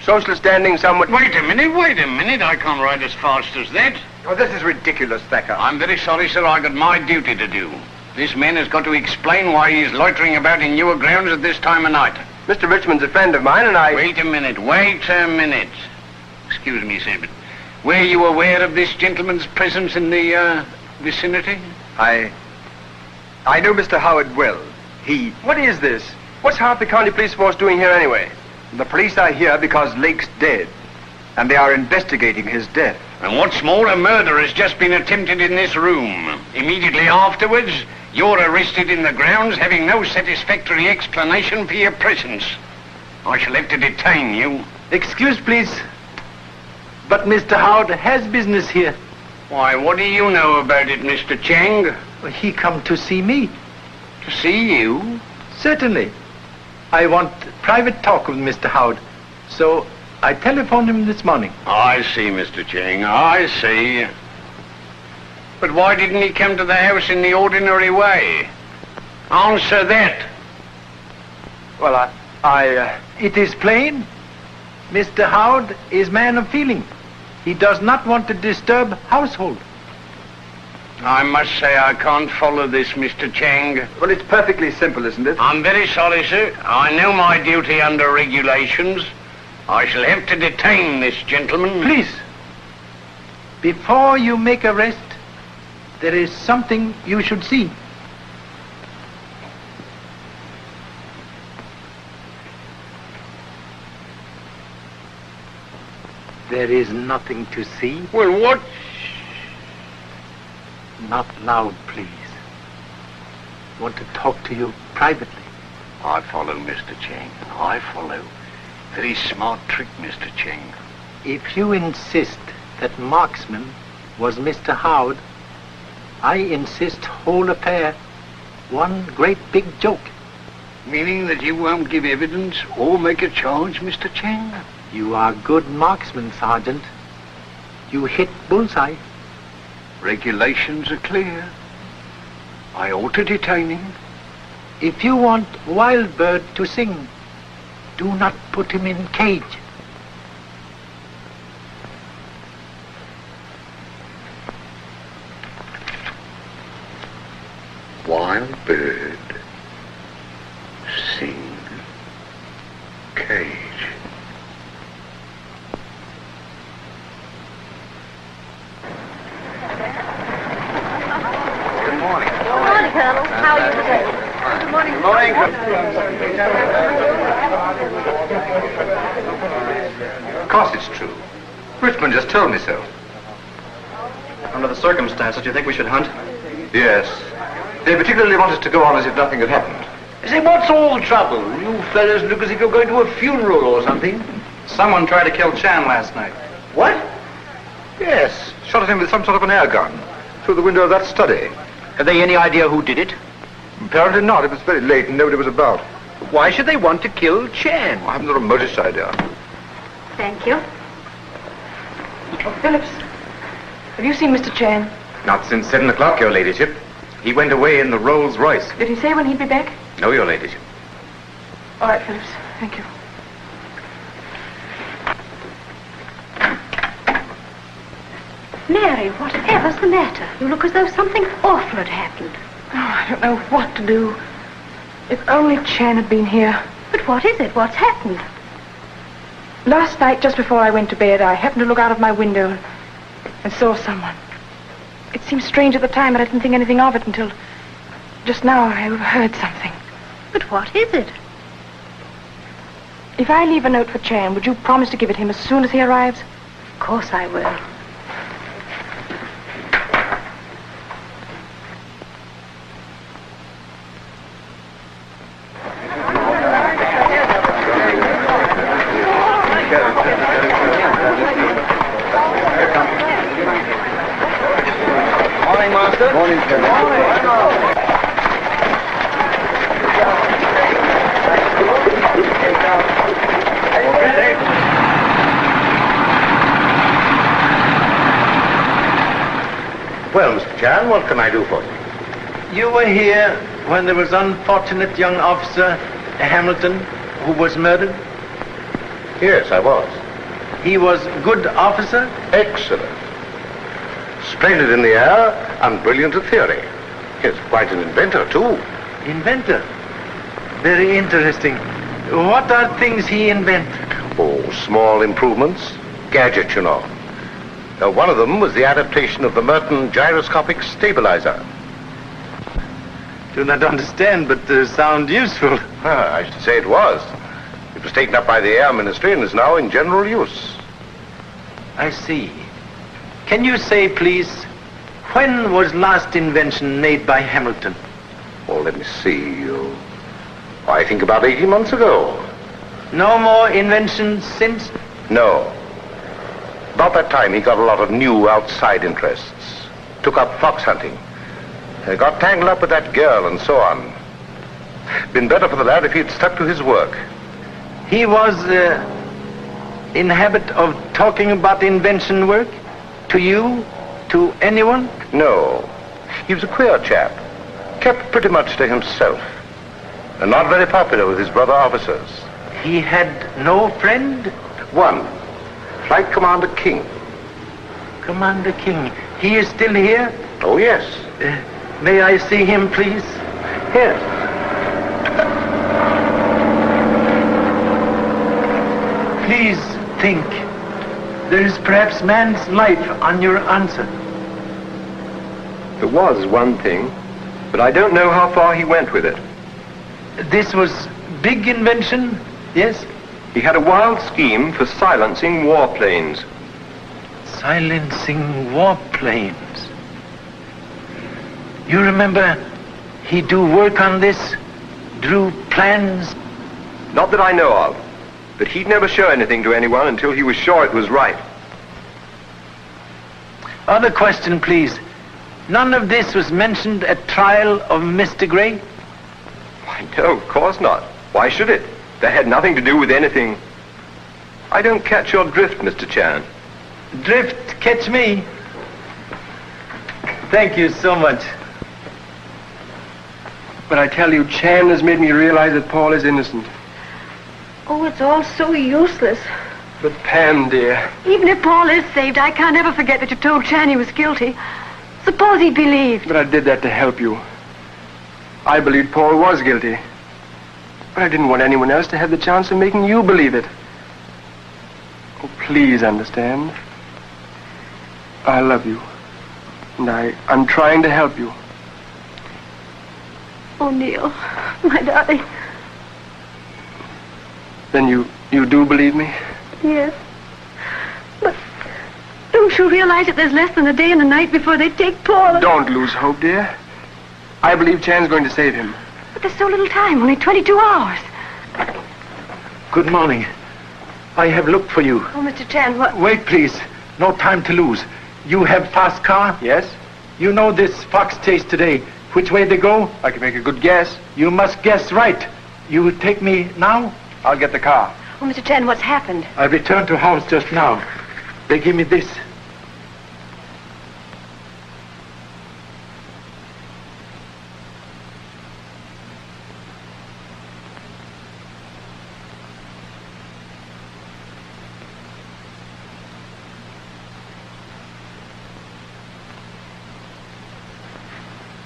social standing somewhat... Wait a minute, I can't ride as fast as that. Oh, this is ridiculous, Thacker. I'm very sorry, sir, I got my duty to do. This man has got to explain why he's loitering about in your grounds at this time of night. Mr. Richmond's a friend of mine, and I... Wait a minute. Excuse me, sir, but were you aware of this gentleman's presence in the, vicinity? I know Mr. Howard well. What is this? What's Hartford County Police Force doing here anyway? The police are here because Lake's dead, and they are investigating his death. And what's more, a murder has just been attempted in this room. Immediately afterwards, you're arrested in the grounds, having no satisfactory explanation for your presence. I shall have to detain you. Excuse, please. But Mr. Howard has business here. Why, what do you know about it, Mr. Cheng? He come to see me. To see you? Certainly. I want private talk with Mr. Howard. So I telephoned him this morning. I see, Mr. Cheng, I see. But why didn't he come to the house in the ordinary way? Answer that. Well, It is plain. Mr. Howard is man of feeling. He does not want to disturb household. I must say I can't follow this, Mr. Chang. Well, it's perfectly simple, isn't it? I'm very sorry, sir. I know my duty under regulations. I shall have to detain this gentleman. Please, before you make arrest, there is something you should see. There is nothing to see. Well, what? Not loud, please. I want to talk to you privately. I follow, Mr. Chang. I follow. Very smart trick, Mr. Chang. If you insist that marksman was Mr. Howard, I insist whole affair one great big joke. Meaning that you won't give evidence or make a charge, Mr. Chang? You are good marksman, Sergeant. You hit bullseye. Regulations are clear. I ought to detain him. If you want Wild Bird to sing, do not put him in cage. Wild bird, sing, cage. Good morning, Colonel. How are you today? Good morning. Good morning. Of course it's true. Richmond just told me so. Under the circumstances, do you think we should hunt? Yes. They particularly want us to go on as if nothing had happened. Say, what's all the trouble? You fellas look as if you're going to a funeral or something. Someone tried to kill Chan last night. What? Yes. Shot at him with some sort of an air gun through the window of that study. Have they any idea who did it? Apparently not. It was very late and nobody was about. Why should they want to kill Chan? I haven't the remotest idea. Thank you. Oh, Phillips, have you seen Mr. Chan? Not since 7 o'clock, Your Ladyship. He went away in the Rolls Royce. Did he say when he'd be back? No, Your Ladyship. All right, Phillips. Thank you. Mary, whatever's the matter? You look as though something awful had happened. Oh, I don't know what to do. If only Chan had been here. But what is it? What's happened? Last night, just before I went to bed, I happened to look out of my window and saw someone. It seemed strange at the time, but I didn't think anything of it until just now I overheard something. But what is it? If I leave a note for Chan, would you promise to give it him as soon as he arrives? Of course I will. Morning, Master. Morning, Colonel. Well, Mr. Chan, what can I do for you? You were here when there was unfortunate young officer Hamilton who was murdered? Yes, I was. He was good officer? Excellent. Splendid in the air and brilliant at theory. He's quite an inventor, too. Inventor? Very interesting. What are things he invented? Oh, small improvements. Gadgets, you know. One of them was the adaptation of the Merton gyroscopic stabilizer. Do not understand, but sound useful. I should say it was. It was taken up by the Air Ministry and is now in general use. I see. Can you say, please, when was last invention made by Hamilton? Oh, let me see. I think about 18 months ago. No more inventions since? No. About that time, he got a lot of new outside interests. Took up fox hunting. Got tangled up with that girl and so on. Been better for the lad if he'd stuck to his work. He was in habit of talking about invention work to you to anyone? No. He was a queer chap. Kept pretty much to himself. And not very popular with his brother officers. He had no friend? One. Flight Commander King. Commander King. He is still here? Oh, yes. May I see him, please? Yes. Please think. There is perhaps man's life on your answer. There was one thing, but I don't know how far he went with it. This was big invention, yes? He had a wild scheme for silencing warplanes. Silencing warplanes. You remember he do work on this? Drew plans? Not that I know of, but he'd never show anything to anyone until he was sure it was right. Other question, please. None of this was mentioned at trial of Mr. Gray? Why, no, of course not. Why should it? That had nothing to do with anything. I don't catch your drift, Mr. Chan. Drift catch me? Thank you so much. But I tell you, Chan has made me realize that Paul is innocent. Oh, it's all so useless. But Pam, dear. Even if Paul is saved, I can't ever forget that you told Chan he was guilty. Suppose he believed. But I did that to help you. I believed Paul was guilty. But I didn't want anyone else to have the chance of making you believe it. Oh, please understand. I love you. And I'm trying to help you. Oh, Neil, my darling. Then you do believe me? Yes. But don't you realize that there's less than a day and a night before they take Paul? Don't lose hope, dear. I believe Chan's going to save him. But there's so little time, only 22 hours. Good morning. I have looked for you. Oh, Mr. Chan, what? Wait, please. No time to lose. You have fast car? Yes? You know this fox chase today. Which way they go? I can make a good guess. You must guess right. You will take me now? I'll get the car. Oh, Mr. Chan, what's happened? I returned to house just now. They give me this.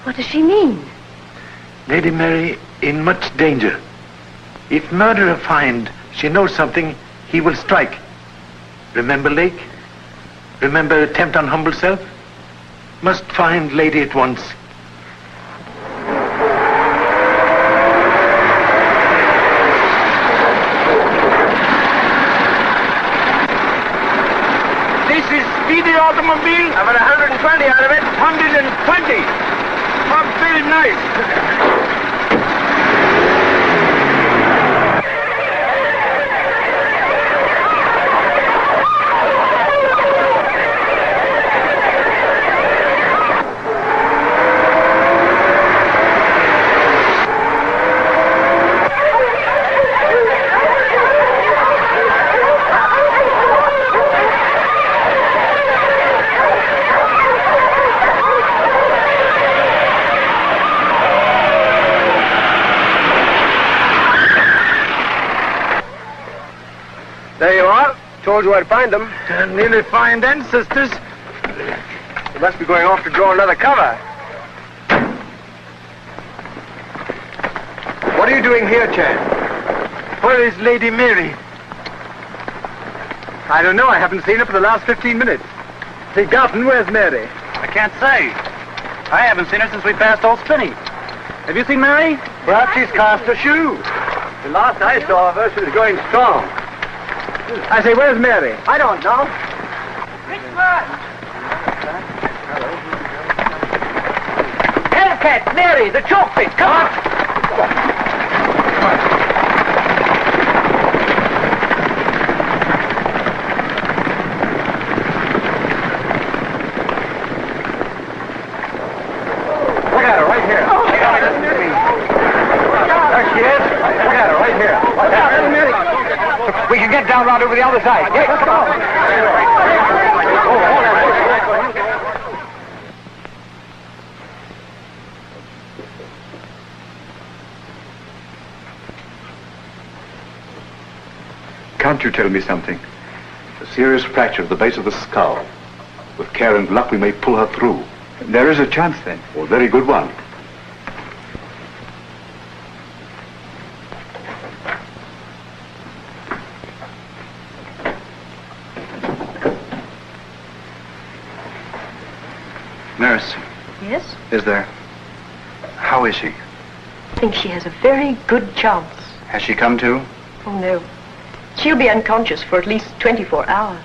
What does she mean? Lady Mary in much danger. If murderer find she knows something, he will strike. Remember Lake? Remember attempt on humble self? Must find lady at once. This is speedy automobile. I've got 120 out of it. 120. I'm feeling nice. There you are. Told you where to find them. Nearly find ancestors. You must be going off to draw another cover. What are you doing here, Chan? Where is Lady Mary? I don't know. I haven't seen her for the last 15 minutes. Hey, Garton, where's Mary? I can't say. I haven't seen her since we passed Old Spinney. Have you seen Mary? Perhaps she's cast a shoe. The last I saw of her, she was going strong. I say, where's Mary? I don't know. Hellcat, Mary, the chalk pit, come on. Look at her right here. There she is. Look at her right here. We can get down around over the other side. Let's go. can't you tell me something? A serious fracture at the base of the skull. With care and luck, we may pull her through. There is a chance, then. A very good one. Nurse, Yes? is there? How is she? I think she has a very good chance. Has she come to? Oh, no. She'll be unconscious for at least 24 hours.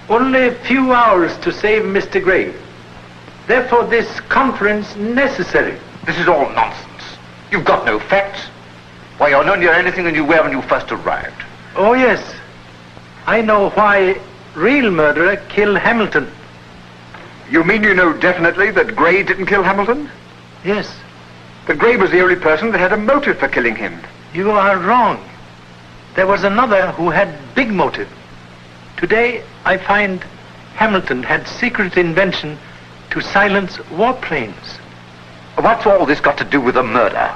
Only a few hours to save Mr. Gray. Therefore, this conference necessary. This is all nonsense. You've got no facts. Why, you're no near anything than you were when you first arrived. Oh, yes. I know why real murderer killed Hamilton. You mean you know definitely that Gray didn't kill Hamilton? Yes. But Gray was the only person that had a motive for killing him. You are wrong. There was another who had big motive. Today, I find Hamilton had secret invention to silence warplanes. What's all this got to do with the murder?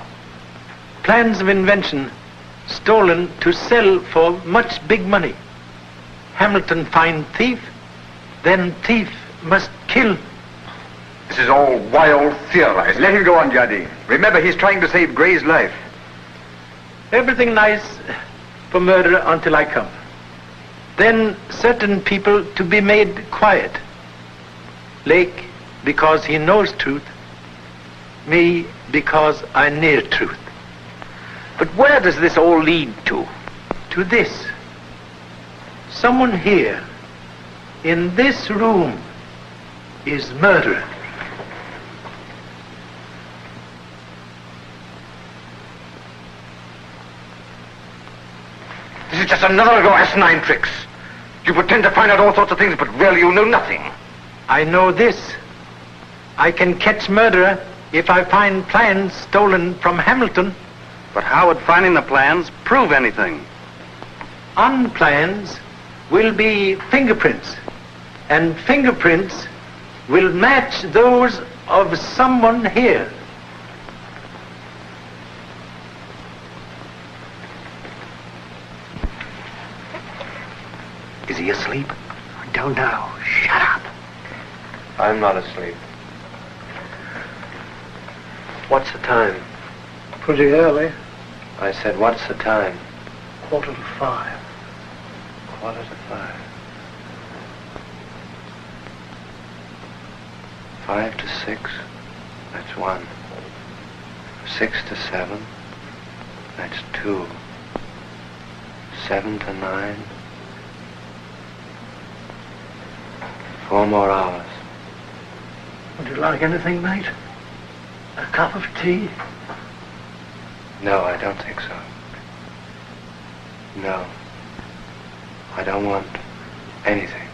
Plans of invention stolen to sell for much big money. Hamilton find thief, then thief must kill. This is all wild theorizing. Let him go on, Jardine. Remember, he's trying to save Gray's life. Everything nice for murder until I come. Then certain people to be made quiet. Lake, because he knows truth. Me, because I near truth. But where does this all lead to? To this. Someone here, in this room, is murderer. This is just another of your asinine tricks. You pretend to find out all sorts of things, but really you know nothing. I know this. I can catch murderer if I find plans stolen from Hamilton. But how would finding the plans prove anything? On plans will be fingerprints. And fingerprints will match those of someone here. Is he asleep? I don't know. Shut up. I'm not asleep. What's the time? Pretty early. I said, what's the time? 5:15. 5:45. 5 to 6. That's 1. 6 to 7. That's 2. 7 to 9. 4 more hours. Would you like anything, mate? A cup of tea? No, I don't think so. No. I don't want anything.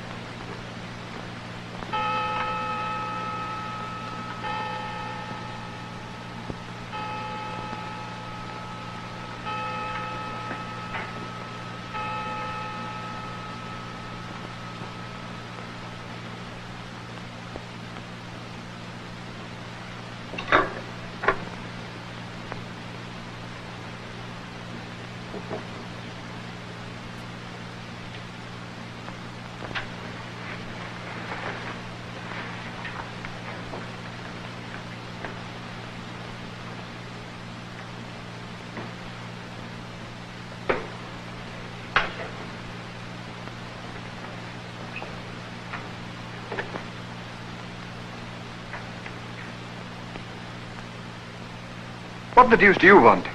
What the deuce do you want?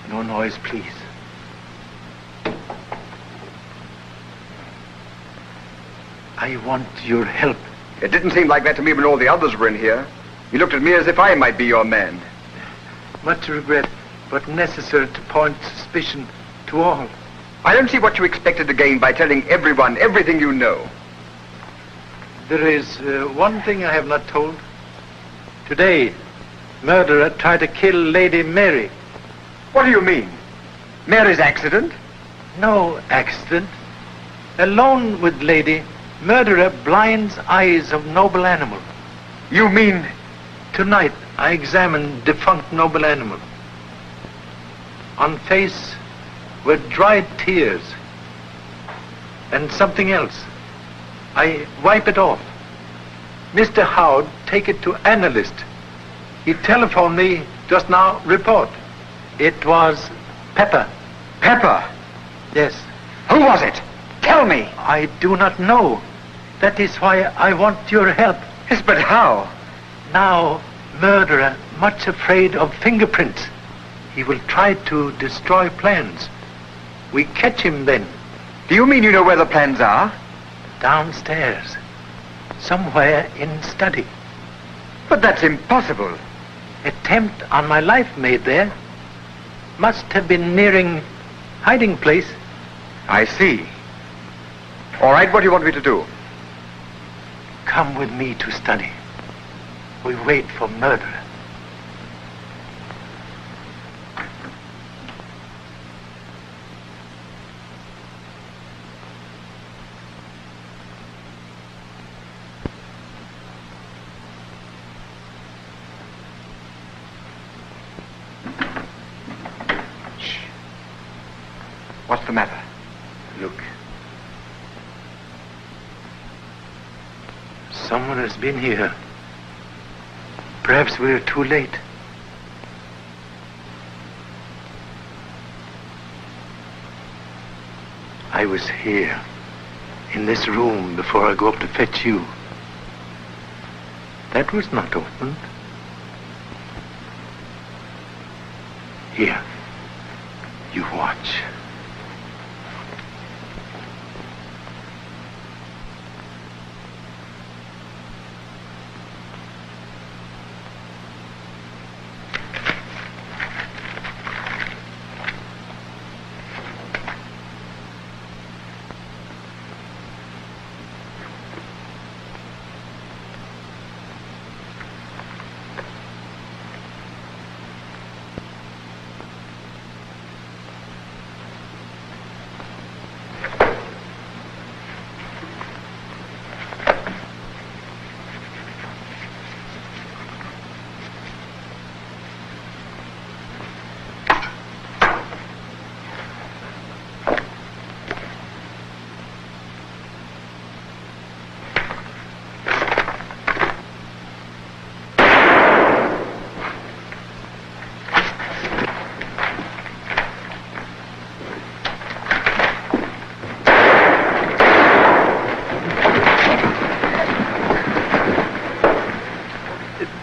No noise, please. I want your help. It didn't seem like that to me when all the others were in here. You looked at me as if I might be your man. Much regret, but necessary to point suspicion to all. I don't see what you expected to gain by telling everyone everything you know. There is one thing I have not told. Today, murderer tried to kill Lady Mary. What do you mean? Mary's accident? No accident. Alone with lady, murderer blinds eyes of noble animal. You mean? Tonight, I examined defunct noble animal. On face were dried tears and something else. I wipe it off. Mr. Howard take it to analyst. He telephoned me just now, report. It was pepper. Pepper? Yes. Who was it? Tell me. I do not know. That is why I want your help. Yes, but how? Now, murderer, much afraid of fingerprints. He will try to destroy plans. We catch him then. Do you mean you know where the plans are? Downstairs. Somewhere in study. But that's impossible. Attempt on my life made there. Must have been nearing hiding place. I see. All right, what do you want me to do? Come with me to study. We wait for murderer. What's the matter? Look. Someone has been here. Perhaps we're too late. I was here, in this room, before I go up to fetch you. That was not opened. Here, you watch.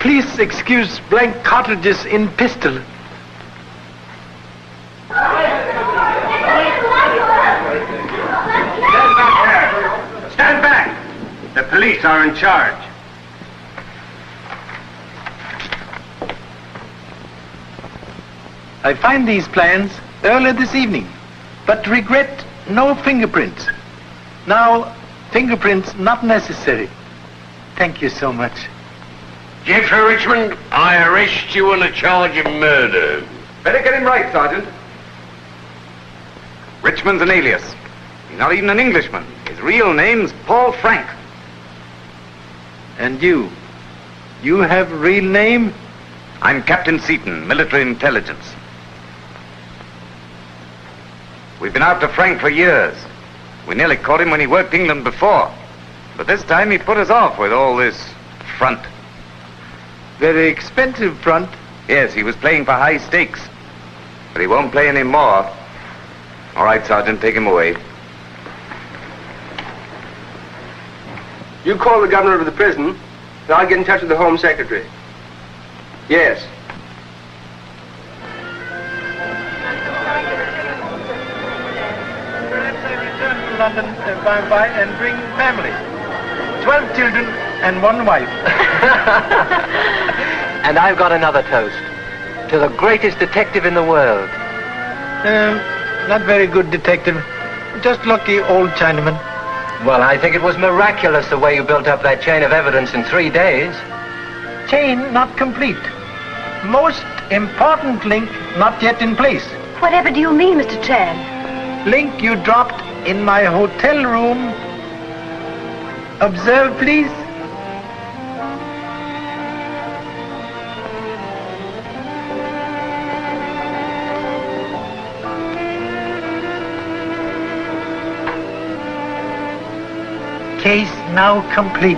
Please excuse blank cartridges in pistol. Stand back there! Stand back! The police are in charge. I find these plans early this evening, but regret no fingerprints. Now, fingerprints not necessary. Thank you so much. Jeffrey Richmond, I arrest you on a charge of murder. Better get him right, Sergeant. Richmond's an alias. He's not even an Englishman. His real name's Paul Frank. And you? You have real name? I'm Captain Seaton, military intelligence. We've been after Frank for years. We nearly caught him when he worked England before. But this time he put us off with all this front. Very expensive front. Yes, he was playing for high stakes. But he won't play any more. All right, Sergeant, take him away. You call the governor of the prison, and I'll get in touch with the Home Secretary. Yes. London by and by and bring family. 12 children and 1 wife. And I've got another toast. To the greatest detective in the world. Not very good detective. Just lucky old Chinaman. Well, I think it was miraculous the way you built up that chain of evidence in 3 days. Chain not complete. Most important link not yet in place. Whatever do you mean, Mr. Tran? Link you dropped in my hotel room. Observe, please. Case now complete.